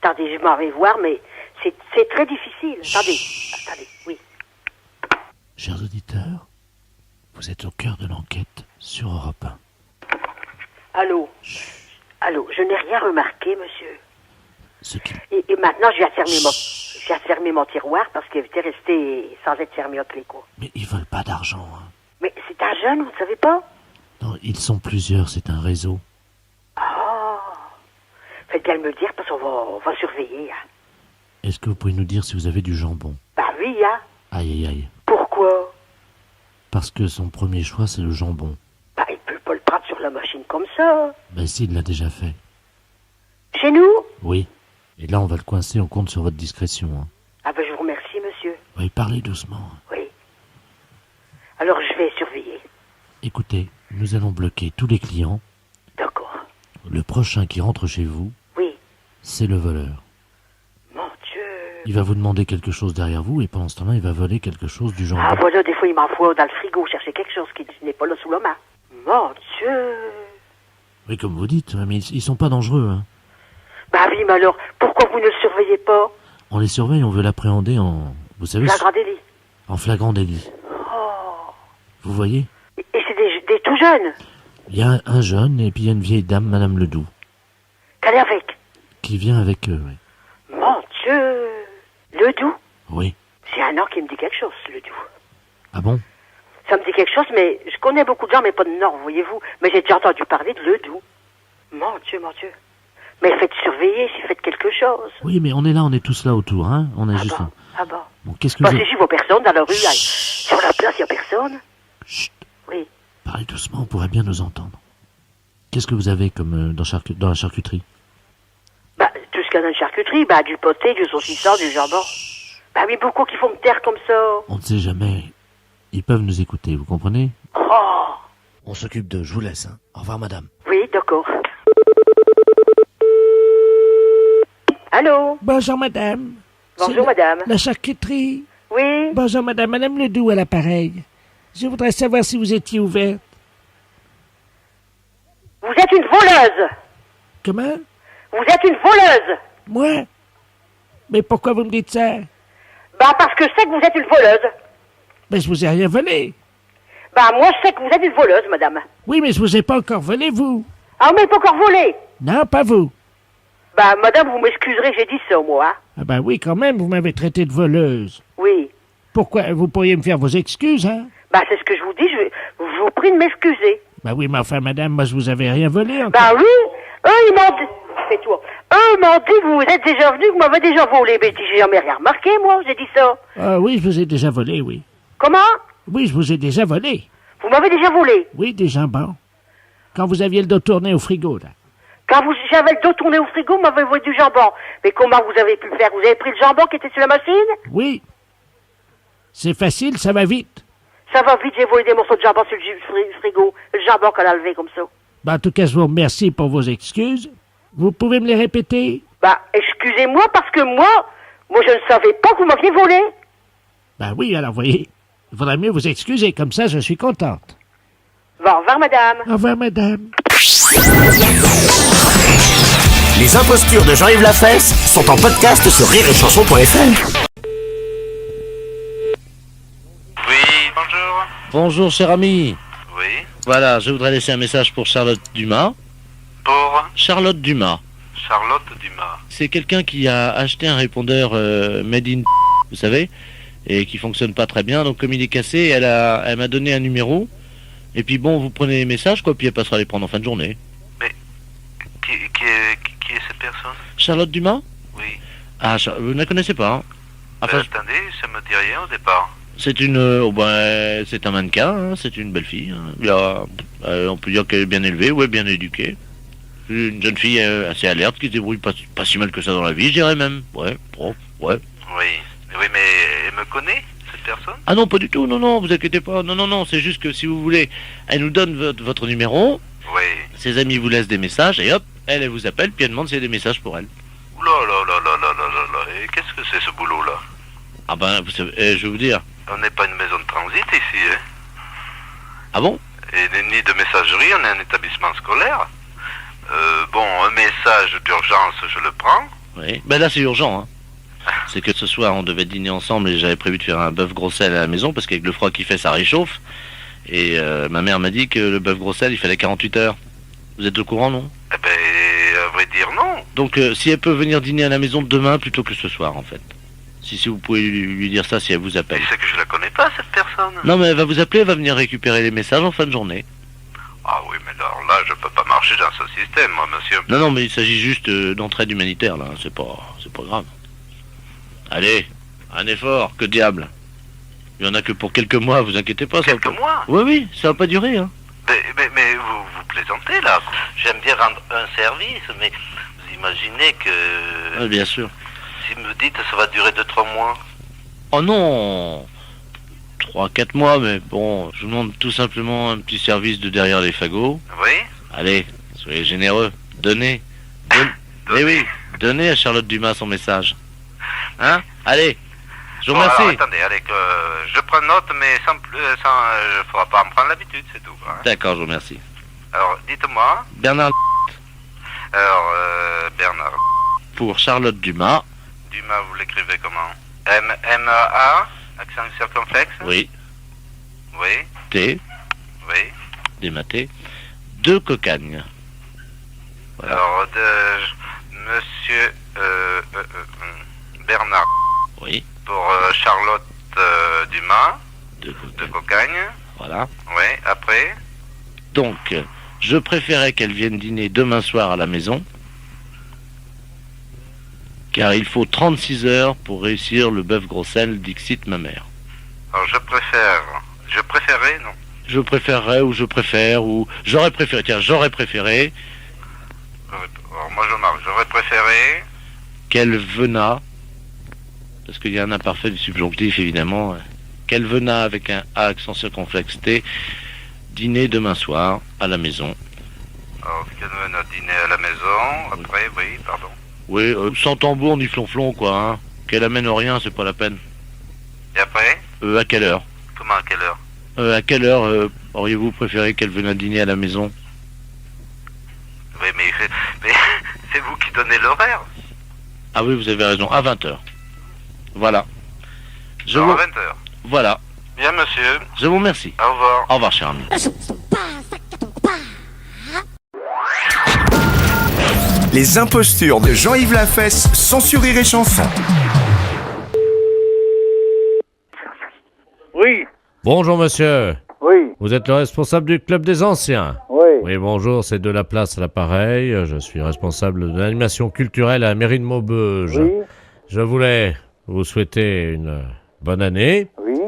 Attendez, je m'en vais voir, mais c'est très difficile. Attendez, oui. Chers auditeurs, vous êtes au cœur de l'enquête sur Europe 1. Allô? Allô, je n'ai rien remarqué, monsieur. Et maintenant, j'ai fermé mon tiroir parce qu'il était resté sans être fermé à clé, quoi. Mais ils veulent pas d'argent, hein. Mais c'est un jeune, vous ne savez pas? Non, ils sont plusieurs, c'est un réseau. Oh. Faites bien me le dire parce qu'on va surveiller, hein. Est-ce que vous pouvez nous dire si vous avez du jambon? Bah oui, hein. Aïe, aïe, aïe. Pourquoi? Parce que son premier choix, c'est le jambon. Bah, il peut pas le prendre sur la machine comme ça. Ben si, il l'a déjà fait. Chez nous? Oui. Et là, on va le coincer, on compte sur votre discrétion. Hein. Ah ben, je vous remercie, monsieur. Oui, parlez doucement. Oui. Alors, je vais surveiller. Écoutez, nous allons bloquer tous les clients. D'accord. Le prochain qui rentre chez vous, oui, c'est le voleur. Mon Dieu. Il va vous demander quelque chose derrière vous et pendant ce temps-là, il va voler quelque chose du jambon. Ah voilà, des fois, il m'envoie dans le frigo chercher quelque chose qui n'est pas là sous la main. Mon Dieu. Oui, comme vous dites, mais ils sont pas dangereux. Hein. Bah oui, mais alors, pourquoi vous ne le surveillez pas? On les surveille, on veut l'appréhender en... Vous savez... Flagrant délit. En flagrant délit. Oh. Vous voyez? Et c'est tout jeune. Il y a un jeune et puis il y a une vieille dame, Madame Ledoux. Qu'elle est avec? Qui vient avec eux, oui. Mon Dieu. Ledoux? Oui. C'est un nom qui me dit quelque chose, Ledoux. Ah bon? Ça me dit quelque chose, mais je connais beaucoup de gens, mais pas de nom, voyez-vous. Mais j'ai déjà entendu parler de Ledoux. Mon Dieu, mon Dieu. Mais faites surveiller si faites quelque chose. Oui, mais on est là, on est tous là autour, hein. On est juste là. Ah bon? Bon, qu'est-ce que vous... Si j'y vois personne dans la rue, sur la place, il n'y a personne. Chut. Oui. Parlez doucement, on pourrait bien nous entendre. Qu'est-ce que vous avez comme dans la charcuterie? Bah, tout ce qu'il y a dans la charcuterie, bah, du poté, du saucisson, du jambon. Bah oui, beaucoup qui font me taire comme ça. On ne sait jamais. Ils peuvent nous écouter, vous comprenez? Oh. On s'occupe d'eux, je vous laisse, hein. Au revoir, madame. Oui, d'accord. Allô? Bonjour, madame. Bonjour, madame. La charcuterie. Oui? Bonjour, madame Ledoux à l'appareil. Je voudrais savoir si vous étiez ouverte. Vous êtes une voleuse. Comment? Vous êtes une voleuse. Moi? Mais pourquoi vous me dites ça? Bah, parce que je sais que vous êtes une voleuse. Mais je vous ai rien volé. Bah, moi, je sais que vous êtes une voleuse, madame. Oui, mais je vous ai pas encore volé, vous. Ah, mais pas encore volé. Non, pas vous. Bah, madame, vous m'excuserez, j'ai dit ça, moi. Hein? Ah ben oui, quand même, vous m'avez traité de voleuse. Oui. Pourquoi? Vous pourriez me faire vos excuses, hein? Bah, c'est ce que je vous dis, je vous prie de m'excuser. Bah oui, mais enfin, madame, moi, je vous avais rien volé encore. Bah oui, eux, ils m'ont dit... Fais-toi. Eux m'ont dit que vous êtes déjà venu, que vous m'avez déjà volé. Mais j'ai jamais rien remarqué, moi, j'ai dit ça. Ah oui, je vous ai déjà volé, oui. Comment? Oui, je vous ai déjà volé. Vous m'avez déjà volé? Oui, des jambons. Quand vous aviez le dos tourné au frigo, là. Quand j'avais le dos tourné au frigo, vous m'avez volé du jambon. Mais comment vous avez pu le faire? Vous avez pris le jambon qui était sur la machine? Oui. C'est facile, ça va vite. Ça va vite, j'ai volé des morceaux de jambon sur le frigo. Le jambon qu'elle a levé comme ça. Ben, en tout cas, je vous remercie pour vos excuses. Vous pouvez me les répéter? Bah, excusez-moi, parce que moi, je ne savais pas que vous m'aviez volé. Ben oui, alors, voyez, il faudrait mieux vous excuser, comme ça, je suis contente. Bon, au revoir, madame. Au revoir, madame. Les impostures de Jean-Yves Lafesse sont en podcast sur rireetchanson.fr. Oui, bonjour. Bonjour, cher ami. Oui. Voilà, je voudrais laisser un message pour Charlotte Dumas. Pour Charlotte Dumas. Charlotte Dumas. C'est quelqu'un qui a acheté un répondeur made in, vous savez, et qui fonctionne pas très bien. Donc comme il est cassé, elle m'a donné un numéro. Et puis bon, vous prenez les messages, quoi, puis elle passera les prendre en fin de journée. Mais qui est cette personne? Charlotte Dumas? Oui. Ah, vous ne la connaissez pas, hein? Enfin, attendez, ça me dit rien au départ. c'est c'est un mannequin, hein, c'est une belle fille. Hein. On peut dire qu'elle est bien élevée, ouais, bien éduquée. Une jeune fille assez alerte qui se débrouille pas si mal que ça dans la vie, je dirais même. Ouais, ouais. Oui, mais elle me connaît, cette personne? Ah non, pas du tout, non, vous inquiétez pas. Non, c'est juste que si vous voulez, elle nous donne votre numéro. Oui. Ses amis vous laissent des messages et hop, elle vous appelle puis elle demande s'il y a des messages pour elle. Oula, et qu'est-ce que c'est ce boulot-là? Ah ben, vous savez, je vais vous dire. On n'est pas une maison de transit ici, hein? Ah bon? Et ni de messagerie, on est un établissement scolaire. Bon, un message d'urgence, je le prends. Oui, ben là c'est urgent, hein. C'est que ce soir on devait dîner ensemble et j'avais prévu de faire un bœuf gros sel à la maison parce qu'avec le froid qu'il fait ça réchauffe. Et ma mère m'a dit que le bœuf gros sel il fallait 48 heures. Vous êtes au courant, non? Eh ben, à vrai dire non. Donc si elle peut venir dîner à la maison demain plutôt que ce soir en fait. Si vous pouvez lui dire ça si elle vous appelle. Mais c'est que je la connais pas cette personne. Non mais elle va vous appeler, elle va venir récupérer les messages en fin de journée. Ah oui, mais alors là je peux pas marcher dans ce système, moi, monsieur. Non, mais il s'agit juste d'entraide humanitaire là, c'est pas grave. Allez, un effort, que diable. Il y en a que pour quelques mois, vous inquiétez pas. Quelques mois? Oui, ça va pas durer, hein. Mais vous plaisantez là. J'aime bien rendre un service, mais vous imaginez que... Oui, bien sûr. Si vous me dites ça va durer 2-3 mois. Oh non, 3-4 mois, mais bon, je vous demande tout simplement un petit service de derrière les fagots. Oui. Allez, soyez généreux, donnez. Eh oui, donnez à Charlotte Dumas son message. Hein? Allez, je vous remercie. Alors, attendez, allez, que je prends note, mais sans il faudra pas en prendre l'habitude, c'est tout. Hein. D'accord, je vous remercie. Alors, dites-moi. Bernard. Alors, Bernard. Pour Charlotte Dumas. Dumas, vous l'écrivez comment? M-A, accent circonflexe? Oui. Oui. T. Oui. dématé, 2 cocagnes. Voilà. Alors, monsieur Bernard. Oui. Pour Charlotte Dumas. 2 cocagnes. Voilà. Oui, après. Donc, je préférais qu'elle vienne dîner demain soir à la maison, car il faut 36 heures pour réussir le bœuf gros sel d'Ixit ma mère. Alors, je préférais, non. Je préférerais, ou je préfère, ou j'aurais préféré, tiens, j'aurais préféré. Alors, moi, j'aurais préféré qu'elle venât, parce qu'il y a un imparfait du subjonctif, évidemment, qu'elle venât avec un A accent circonflexe T, dîner demain soir à la maison. Alors, qu'elle vienne à dîner à la maison, après, oui, pardon. Oui, sans tambour ni flonflon, quoi, hein. Qu'elle amène rien, c'est pas la peine. Et après? À quelle heure? Comment, à quelle heure? À quelle heure auriez-vous préféré qu'elle vienne à dîner à la maison? Oui, mais c'est vous qui donnez l'horaire. Ah oui, vous avez raison, à 20h. Voilà. Alors, à 20h. Voilà. Bien, monsieur. Je vous remercie. Au revoir. Au revoir, cher ami. Les impostures de Jean-Yves Lafesse, sans sur Rire et Chanson. Oui. Bonjour monsieur. Oui. Vous êtes le responsable du club des anciens. Oui. Oui, bonjour, c'est de la place à l'appareil. Je suis responsable de l'animation culturelle à la mairie de Maubeuge. Oui. Je voulais vous souhaiter une bonne année. Oui.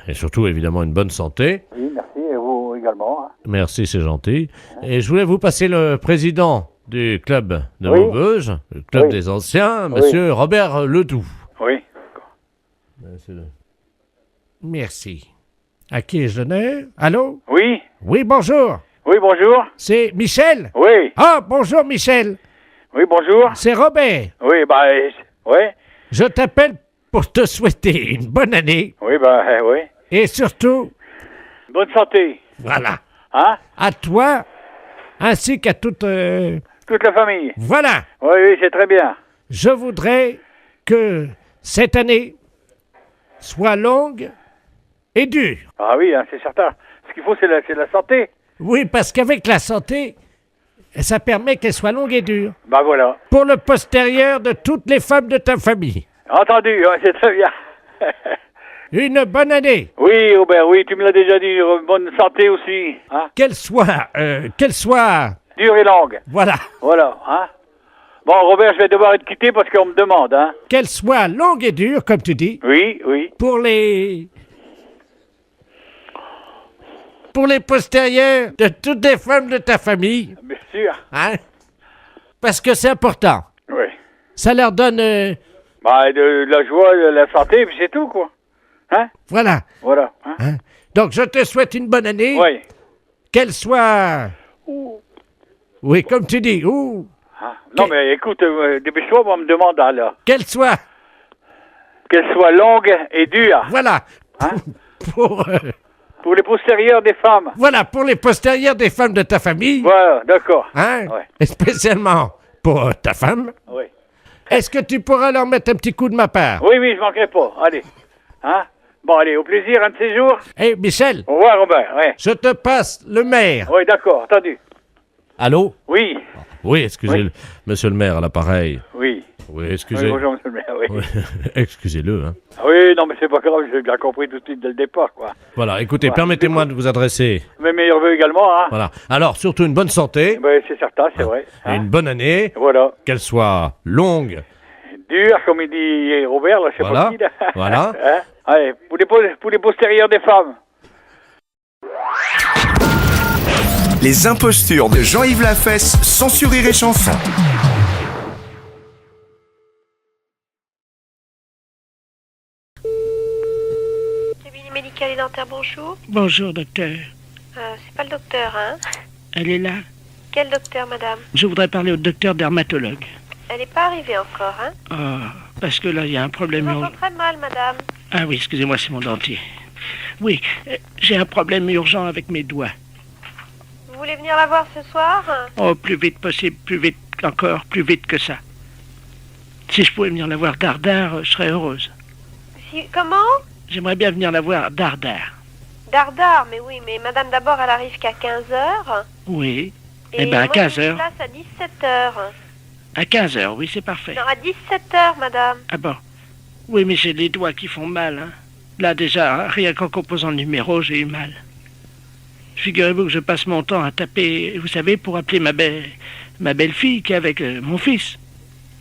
Et surtout, évidemment, une bonne santé. Oui, merci, et vous également. Merci, c'est gentil. Et je voulais vous passer le président du club de Oui. Maubeuge, le club Oui. des anciens, monsieur Robert Ledoux. Oui. Merci. À qui ai-je donné? Allô? Oui. Oui, bonjour. Oui, bonjour. C'est Michel? Oui. Ah, bonjour Michel. Oui, bonjour. C'est Robert. Oui, oui. Je t'appelle pour te souhaiter une bonne année. Oui, oui. Et surtout... Bonne santé. Voilà. Hein? À toi, ainsi qu'à toute... Toute la famille. Voilà. Oui, c'est très bien. Je voudrais que cette année soit longue et dure. Ah oui, hein, c'est certain. Ce qu'il faut, c'est la santé. Oui, parce qu'avec la santé, ça permet qu'elle soit longue et dure. Voilà. Pour le postérieur de toutes les femmes de ta famille. Entendu, hein, c'est très bien. Une bonne année. Oui, Robert, oui, tu me l'as déjà dit. Bonne santé aussi. Hein? Qu'elle soit... Dure et longue. Voilà. Voilà, hein. Bon, Robert, je vais devoir te quitter parce qu'on me demande, hein. Qu'elle soit longue et dure, comme tu dis. Oui, oui. Pour les postérieurs de toutes les femmes de ta famille. Bien sûr. Hein? Parce que c'est important. Oui. Ça leur donne... de la joie, de la santé, puis c'est tout, quoi. Hein? Voilà. Voilà. Hein? Hein? Donc, je te souhaite une bonne année. Oui. Qu'elle soit... Oui, comme tu dis. Ah. Non, mais écoute, dépêche-toi, on me demande, là. Qu'elle soit longue et dure. Voilà. Hein? Pour les postérieurs des femmes. Voilà, pour les postérieurs des femmes de ta famille. Voilà, d'accord. Hein? Ouais. Et spécialement pour ta femme. Oui. Est-ce que tu pourras leur mettre un petit coup de ma part? Oui, je manquerai pas. Allez. Hein? Bon, allez, au plaisir, un de ces jours. Hé, Michel. Au revoir, Robert, ouais. Je te passe le maire. Oui, d'accord, entendu. Allô? Oui. Oui, excusez-le. Monsieur le maire, à l'appareil. Oui. Oui, excusez. Oui, bonjour, monsieur le maire, oui. Excusez-le, hein. Oui, non, mais c'est pas grave, j'ai bien compris tout de suite dès le départ, quoi. Voilà, écoutez, Voilà. permettez-moi de vous adresser... Mes meilleurs vœux également, hein. Voilà. Alors, surtout une bonne santé. Oui, c'est certain, c'est vrai. Et une bonne année. Voilà. Qu'elle soit longue. Dur, comme il dit Robert, là, je sais Voilà. pas qui, là. Voilà. Hein? Allez, pour les postérieurs des femmes. Les impostures de Jean-Yves Lafesse, sans sur Rire et Chanson. Cabinet médical et dentaire, bonjour. Bonjour, docteur. C'est pas le docteur, hein? Elle est là. Quel docteur, madame? Je voudrais parler au docteur dermatologue. Elle n'est pas arrivée encore, hein? Parce que là, il y a un problème Je urgent. m'entends très mal, madame. Ah oui, excusez-moi, c'est mon dentier. Oui, j'ai un problème urgent avec mes doigts. Vous voulez venir la voir ce soir? Oh, plus vite possible, plus vite encore, plus vite que ça. Si je pouvais venir la voir dardard, je serais heureuse. Comment? J'aimerais bien venir la voir dardard. Dardar, mais oui, mais madame d'abord elle arrive qu'à 15h. Oui. Et Eh ben, à moi, j'ai 15h. une place à 17h. À 15h, oui, c'est parfait. Non, à 17h, madame. Ah bon. Oui, mais j'ai les doigts qui font mal, hein. Là, déjà, rien qu'en composant le numéro, j'ai eu mal. Figurez-vous que je passe mon temps à taper, vous savez, pour appeler ma belle-fille qui est avec mon fils.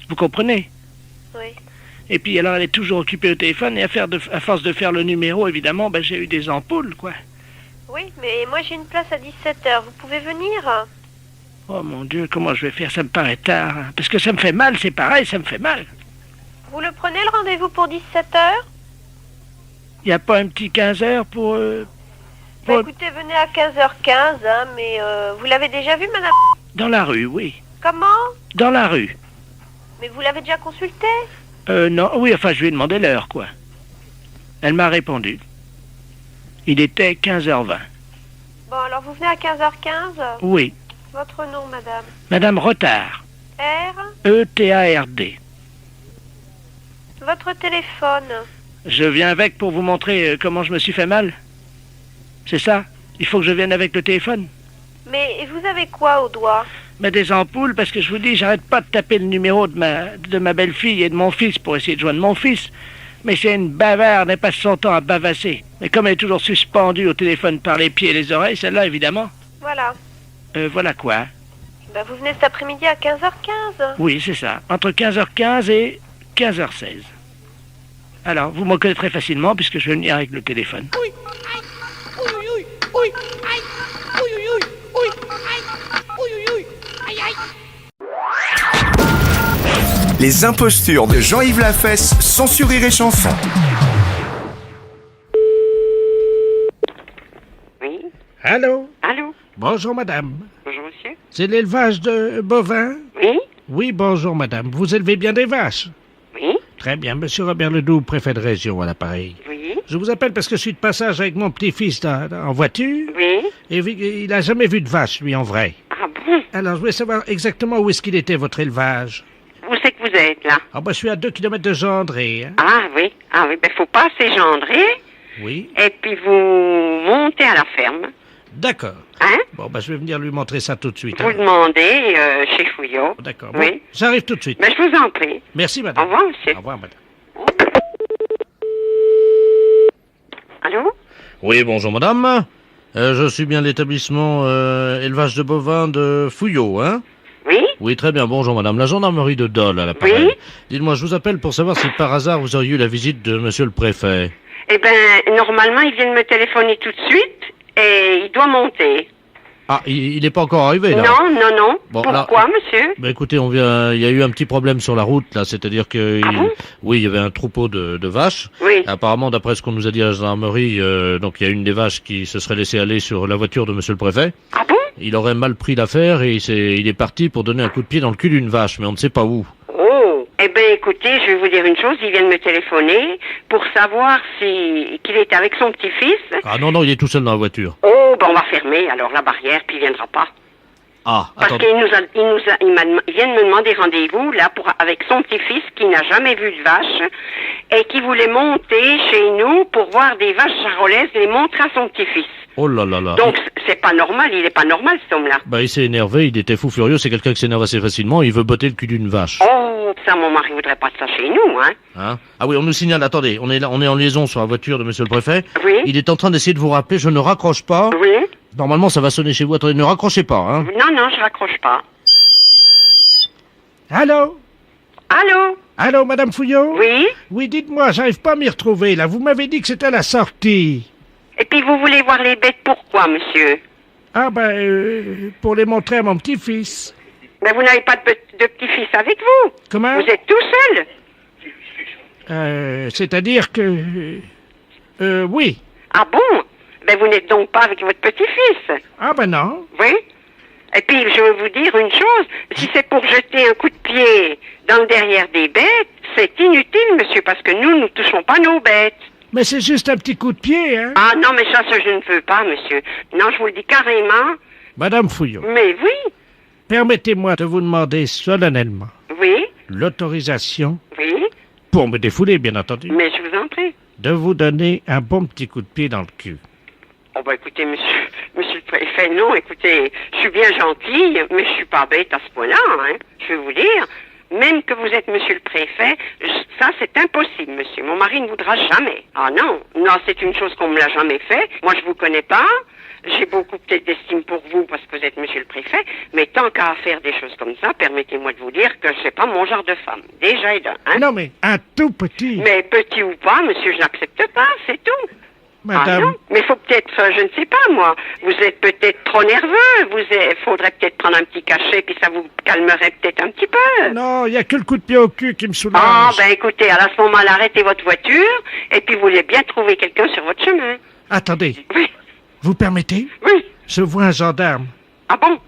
Vous comprenez? Oui. Et puis, alors, elle est toujours occupée au téléphone, et à force de faire le numéro, évidemment, ben, j'ai eu des ampoules, quoi. Oui, mais moi j'ai une place à 17h. Vous pouvez venir? Oh, mon Dieu, comment je vais faire? Ça me paraît tard, hein. Parce que ça me fait mal, c'est pareil, ça me fait mal. Vous le prenez le rendez-vous pour 17h? Il n'y a pas un petit 15h pour... Bah, écoutez, venez à 15h15, hein, mais vous l'avez déjà vu, madame? Dans la rue, oui. Comment? Dans la rue. Mais vous l'avez déjà consulté? Non, oui, enfin, je lui ai demandé l'heure, quoi. Elle m'a répondu. Il était 15h20. Bon, alors vous venez à 15h15? Oui. Votre nom, madame? Madame Retard. R? E-T-A-R-D. Votre téléphone? Je viens avec pour vous montrer comment je me suis fait mal. C'est ça? Il faut que je vienne avec le téléphone? Mais vous avez quoi au doigt? Mais des ampoules, parce que je vous dis, j'arrête pas de taper le numéro de ma belle-fille et de mon fils pour essayer de joindre mon fils. Mais c'est une bavarde, elle passe son temps à bavasser. Mais comme elle est toujours suspendue au téléphone par les pieds et les oreilles, celle-là, évidemment. Voilà. Voilà quoi? Bah, vous venez cet après-midi à 15h15. Oui, c'est ça. Entre 15h15 et 15h16. Alors, vous me reconnaîtrez facilement puisque je vais venir avec le téléphone. Les impostures de Jean-Yves Lafesse sont sur Rire et Chanson. Oui. Allô? Allô? Bonjour, madame. Bonjour, monsieur. C'est l'élevage de bovins? Oui. Oui, bonjour, madame. Vous élevez bien des vaches? Oui. Très bien. Monsieur Robert Ledoux, préfet de région à l'appareil. Oui. Je vous appelle parce que je suis de passage avec mon petit-fils en voiture. Oui. Et il n'a jamais vu de vache, lui, en vrai. Ah bon? Alors, je voulais savoir exactement où est-ce qu'il était, votre élevage. Où c'est que vous êtes, là? Ah, je suis à 2 kilomètres de Gendré. Hein? Ah oui. Ben faut passer Gendré. Oui. Et puis vous montez à la ferme. D'accord. Hein? Bon, je vais venir lui montrer ça tout de suite. Vous demandez chez Fouillot. D'accord. Oui. Bon, j'arrive tout de suite. Mais je vous en prie. Merci, madame. Au revoir, monsieur. Au revoir, madame. Allô? Oui, bonjour, madame. Je suis bien l'établissement élevage de bovins de Fouillot, hein? Oui? Oui, très bien. Bonjour, madame. La gendarmerie de Dole à l'appareil. Oui? Dites-moi, je vous appelle pour savoir si par hasard vous auriez eu la visite de monsieur le préfet. Eh ben, normalement, il vient de me téléphoner tout de suite et il doit monter. Ah, il n'est pas encore arrivé, là? Non. Bon, pourquoi, là, monsieur? Écoutez, il y a eu un petit problème sur la route, là. C'est-à-dire que... oui, il y avait un troupeau de vaches. Oui. Apparemment, d'après ce qu'on nous a dit à la gendarmerie, donc il y a une des vaches qui se serait laissée aller sur la voiture de monsieur le préfet. Ah bon? Il aurait mal pris l'affaire et il est parti pour donner un coup de pied dans le cul d'une vache, mais on ne sait pas où. Oh, eh ben écoutez, je vais vous dire une chose, il vient de me téléphoner pour savoir qu'il est avec son petit-fils. Ah non, il est tout seul dans la voiture. Oh, on va fermer alors la barrière, puis il viendra pas. Ah, Parce attendez. qu'il vient de me demander rendez-vous là avec son petit-fils qui n'a jamais vu de vache et qui voulait monter chez nous pour voir des vaches charolaises et les montrer à son petit-fils. Oh là là là. Donc c'est pas normal, il est pas normal cet homme-là. Il s'est énervé, il était fou furieux, c'est quelqu'un qui s'énerve assez facilement, il veut botter le cul d'une vache. Oh, ça mon mari voudrait pas de ça chez nous, hein. Ah oui, on nous signale, attendez, on est en liaison sur la voiture de monsieur le préfet. Oui. Il est en train d'essayer de vous rappeler, je ne raccroche pas. Oui. Normalement ça va sonner chez vous, attendez, ne raccrochez pas, hein. Non, je raccroche pas. Allô? Allô? Allô, madame Fouillot? Oui? Oui, dites-moi, j'arrive pas à m'y retrouver, là. Vous m'avez dit que c'était à la sortie. Et puis vous voulez voir les bêtes pourquoi, monsieur? Ah pour les montrer à mon petit-fils. Mais vous n'avez pas de petit-fils avec vous? Comment? Vous êtes tout seul? C'est-à-dire que... oui. Ah bon? Ben vous n'êtes donc pas avec votre petit-fils? Ah non. Oui? Et puis je vais vous dire une chose, si c'est pour jeter un coup de pied dans le derrière des bêtes, c'est inutile, monsieur, parce que nous ne touchons pas nos bêtes. Mais c'est juste un petit coup de pied, hein? Ah non, mais ça je ne veux pas, monsieur. Non, je vous le dis carrément. Madame Fouillot. Mais oui. Permettez-moi de vous demander solennellement. Oui. L'autorisation. Oui. Pour me défouler, bien entendu. Mais je vous en prie. De vous donner un bon petit coup de pied dans le cul. Oh bah écoutez, monsieur le préfet, non, écoutez, je suis bien gentille, mais je suis pas bête à ce point-là, hein. Je vais vous dire, même que vous êtes monsieur le préfet, ça c'est impossible, monsieur. Mon mari ne voudra jamais. Ah non, c'est une chose qu'on me l'a jamais fait. Moi je vous connais pas, j'ai beaucoup peut-être d'estime pour vous parce que vous êtes monsieur le préfet, mais tant qu'à faire des choses comme ça, permettez-moi de vous dire que c'est pas mon genre de femme. Déjà et d'un, hein. Non mais, un tout petit. Mais petit ou pas, monsieur, je n'accepte pas, c'est tout. Madame. Ah non, mais faut peut-être, je ne sais pas moi, vous êtes peut-être trop nerveux, faudrait peut-être prendre un petit cachet puis ça vous calmerait peut-être un petit peu. Non, il y a que le coup de pied au cul qui me soulage. Ah ben écoutez, à ce moment-là, arrêtez votre voiture et puis vous voulez bien trouver quelqu'un sur votre chemin. Attendez. Oui. Vous permettez? Oui. Je vois un gendarme. Ah bon?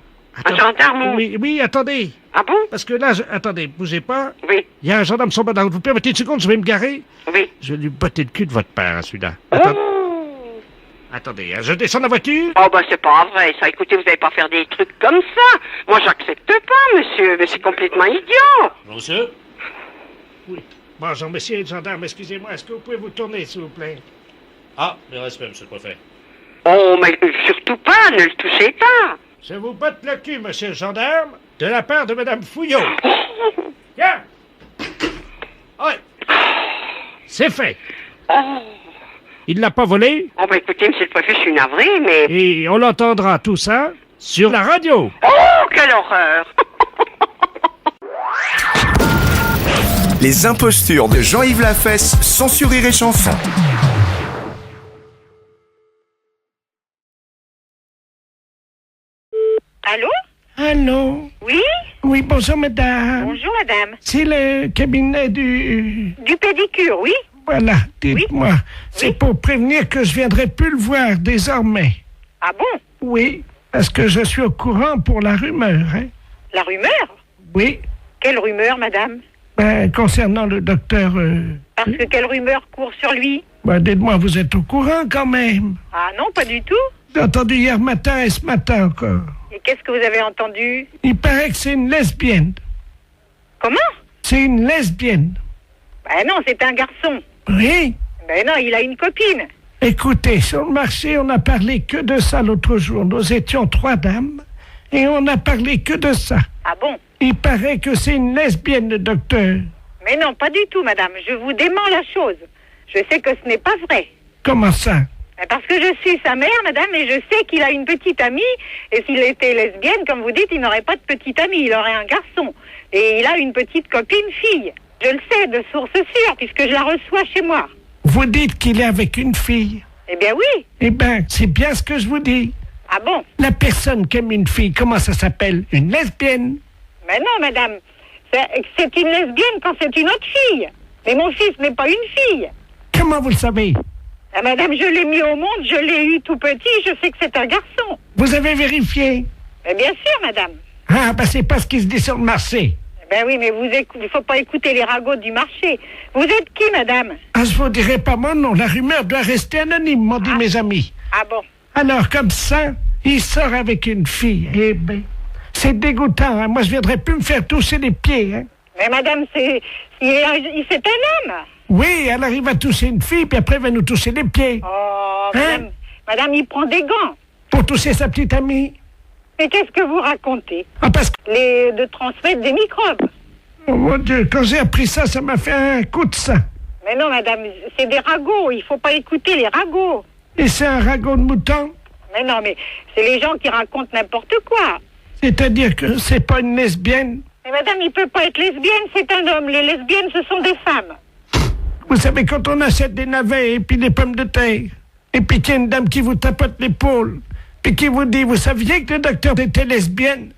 Un gendarme? Oui, attendez. Ah bon? Parce que là, attendez, bougez pas. Oui. Il y a un gendarme sur bas. Vous permettez une seconde, je vais me garer? Oui. Je vais lui botter le cul de votre père, celui-là. Attendez. Attendez, je descends la voiture. Oh ben c'est pas vrai, ça. Écoutez, vous n'allez pas faire des trucs comme ça. Moi, j'accepte pas, monsieur. Mais c'est complètement idiot. Monsieur? Oui. Bonjour, monsieur le gendarme, excusez-moi, est-ce que vous pouvez vous tourner, s'il vous plaît? Ah, le respect, monsieur le préfet. Oh, mais surtout pas, ne le touchez pas. Je vous botte le cul, monsieur le gendarme, de la part de madame Fouillot. Viens! Oui. C'est fait. Oh. Il ne l'a pas volé? Oh, bah écoutez, monsieur le préfet, je suis navré, mais... Et on l'entendra tout ça sur la radio. Oh, quelle horreur! Les impostures de Jean-Yves Lafesse sont sur Rire et Chanson. Allô? Allô? Oui? Oui, bonjour madame. Bonjour madame. C'est le cabinet du... Du pédicure, oui? Voilà, dites-moi. Oui? C'est pour prévenir que je viendrai plus le voir désormais. Ah bon? Oui, parce que je suis au courant pour la rumeur, hein. La rumeur? Oui. Quelle rumeur, madame? Ben, concernant le docteur... Parce que quelle rumeur court sur lui? Ben, dites-moi, vous êtes au courant quand même. Ah non, pas du tout. J'ai entendu hier matin et ce matin encore. Et qu'est-ce que vous avez entendu? Il paraît que c'est une lesbienne. Comment? C'est une lesbienne. Ben non, c'est un garçon. Oui? Ben non, il a une copine. Écoutez, sur le marché, on n'a parlé que de ça l'autre jour. Nous étions 3 dames et on n'a parlé que de ça. Ah bon? Il paraît que c'est une lesbienne, le docteur. Mais non, pas du tout, madame. Je vous dément la chose. Je sais que ce n'est pas vrai. Comment ça? Parce que je suis sa mère, madame, et je sais qu'il a une petite amie. Et s'il était lesbienne, comme vous dites, il n'aurait pas de petite amie, il aurait un garçon. Et il a une petite copine fille. Je le sais de source sûre, puisque je la reçois chez moi. Vous dites qu'il est avec une fille? Eh bien oui. Eh bien, c'est bien ce que je vous dis. Ah bon? La personne qui aime une fille, comment ça s'appelle? Une lesbienne? Mais non, madame. C'est une lesbienne quand c'est une autre fille. Mais mon fils n'est pas une fille. Comment vous le savez? Ah, madame, je l'ai mis au monde, je l'ai eu tout petit, je sais que c'est un garçon. Vous avez vérifié? Mais bien sûr, madame. Ah, ben c'est pas ce qui se dit sur le marché. Ben oui, mais il faut pas écouter les ragots du marché. Vous êtes qui, madame? Ah, je vous dirai pas mon nom, la rumeur doit rester anonyme, m'ont dit mes amis. Ah bon? Alors, comme ça, il sort avec une fille. Eh ben, c'est dégoûtant, hein? Moi, je viendrai plus me faire toucher les pieds, hein? Mais madame, c'est un homme. Oui, elle arrive à toucher une fille, puis après, elle va nous toucher les pieds. Oh, madame, madame, il prend des gants. Pour toucher sa petite amie. Mais qu'est-ce que vous racontez? Ah, parce que... De transmettre des microbes. Oh mon Dieu, quand j'ai appris ça, ça m'a fait un coup de sang. Mais non, madame, c'est des ragots, il faut pas écouter les ragots. Et c'est un ragot de mouton? Mais non, mais c'est les gens qui racontent n'importe quoi. C'est-à-dire que c'est pas une lesbienne? Mais madame, il peut pas être lesbienne, c'est un homme. Les lesbiennes, ce sont des femmes. Vous savez, quand on achète des navets et puis des pommes de terre, et puis qu'il y a une dame qui vous tapote l'épaule, puis qui vous dit, vous saviez que le docteur était lesbienne?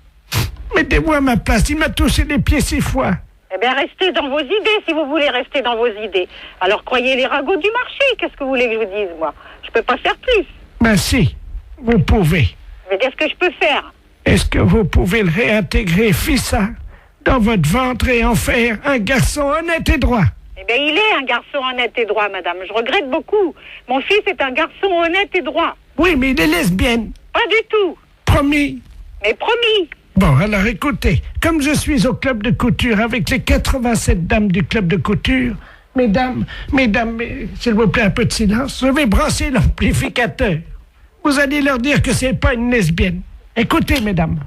Mettez-vous à ma place, il m'a touché les pieds 6 fois. Eh bien, restez dans vos idées, si vous voulez rester dans vos idées. Alors, croyez les ragots du marché, qu'est-ce que vous voulez que je vous dise, moi? Je peux pas faire plus. Ben si, vous pouvez. Mais qu'est-ce que je peux faire? Est-ce que vous pouvez le réintégrer, fissa, dans votre ventre et en faire un garçon honnête et droit? Eh bien, il est un garçon honnête et droit, madame. Je regrette beaucoup. Mon fils est un garçon honnête et droit. Oui, mais il est lesbienne. Pas du tout. Promis. Mais promis. Bon, alors écoutez, comme je suis au club de couture avec les 87 dames du club de couture, mesdames, s'il vous plaît, un peu de silence, je vais brasser l'amplificateur. Vous allez leur dire que c'est pas une lesbienne. Écoutez, mesdames.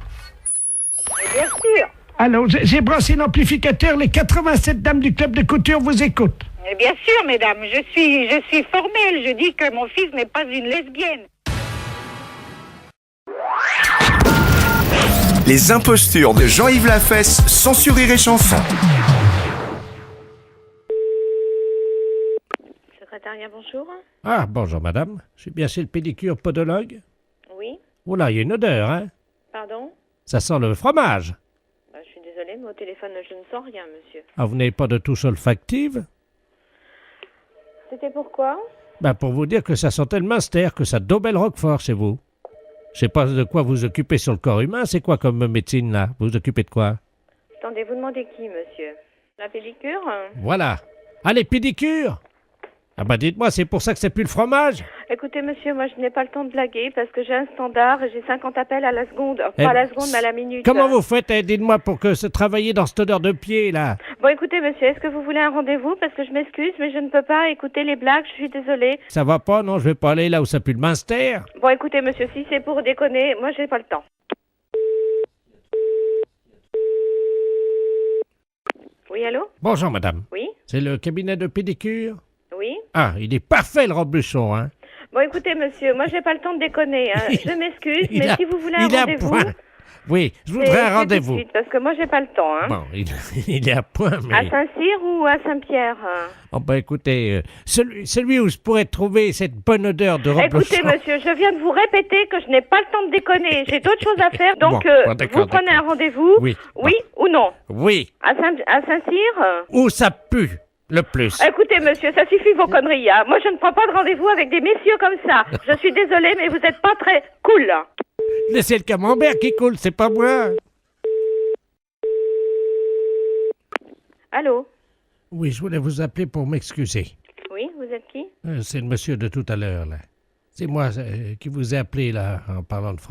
Bien sûr. Allô, j'ai brassé l'amplificateur. Les 87 dames du club de couture vous écoutent. Mais bien sûr, mesdames, je suis formelle. Je dis que mon fils n'est pas une lesbienne. Les impostures de Jean-Yves Lafesse, sans Rire et Chanson. Secrétariat, bonjour. Ah, bonjour, madame. Je suis bien chez le pédicure podologue. Oui. Oh là, il y a une odeur, hein? Pardon? Ça sent le fromage. Je suis désolée, mais au téléphone, je ne sens rien, monsieur. Ah, vous n'avez pas de touche olfactive? C'était pourquoi? Pour vous dire que ça sentait le Munster, que ça daubait le Roquefort chez vous. Je sais pas de quoi vous occupez sur le corps humain. C'est quoi comme médecine, là? Vous vous occupez de quoi? Attendez, vous demandez qui, monsieur? La pédicure? Voilà. Ah, les pédicures? Ah dites-moi, c'est pour ça que c'est plus le fromage? Écoutez, monsieur, moi, je n'ai pas le temps de blaguer parce que j'ai un standard et j'ai 50 appels à la seconde. Pas à la seconde, mais à la minute. Comment vous faites, dites-moi, pour que se travailler dans cette odeur de pied, là? Bon, écoutez, monsieur, est-ce que vous voulez un rendez-vous? Parce que je m'excuse, mais je ne peux pas écouter les blagues, je suis désolée. Ça va pas, non? Je vais pas aller là où ça pue le Munster. Bon, écoutez, monsieur, si c'est pour déconner, moi, j'ai pas le temps. Oui, allô? Bonjour, madame. Oui? C'est le cabinet de pédicure? Oui? Ah, il est parfait, le Robuchon, hein? Bon, écoutez, monsieur, moi, j'ai pas le temps de déconner, hein. Je m'excuse, mais si vous voulez un rendez-vous... Oui, je voudrais un rendez-vous. Tout de suite, parce que moi, j'ai pas le temps, hein. Bon, il est à point, mais... À Saint-Cyr ou à Saint-Pierre? Oh, écoutez, celui où je pourrais trouver cette bonne odeur de Robuchon... Écoutez, monsieur, je viens de vous répéter que je n'ai pas le temps de déconner. J'ai d'autres choses à faire, donc vous prenez un rendez-vous? Oui. Oui ou non? Oui. À Saint-Cyr? Où ça pue le plus? Écoutez, monsieur, ça suffit vos conneries, hein. Moi, je ne prends pas de rendez-vous avec des messieurs comme ça. Je suis désolée, mais vous n'êtes pas très cool. C'est le camembert qui coule, c'est pas moi. Allô? Oui, je voulais vous appeler pour m'excuser. Oui, vous êtes qui? C'est le monsieur de tout à l'heure, là. C'est moi qui vous ai appelé, là, en parlant de français.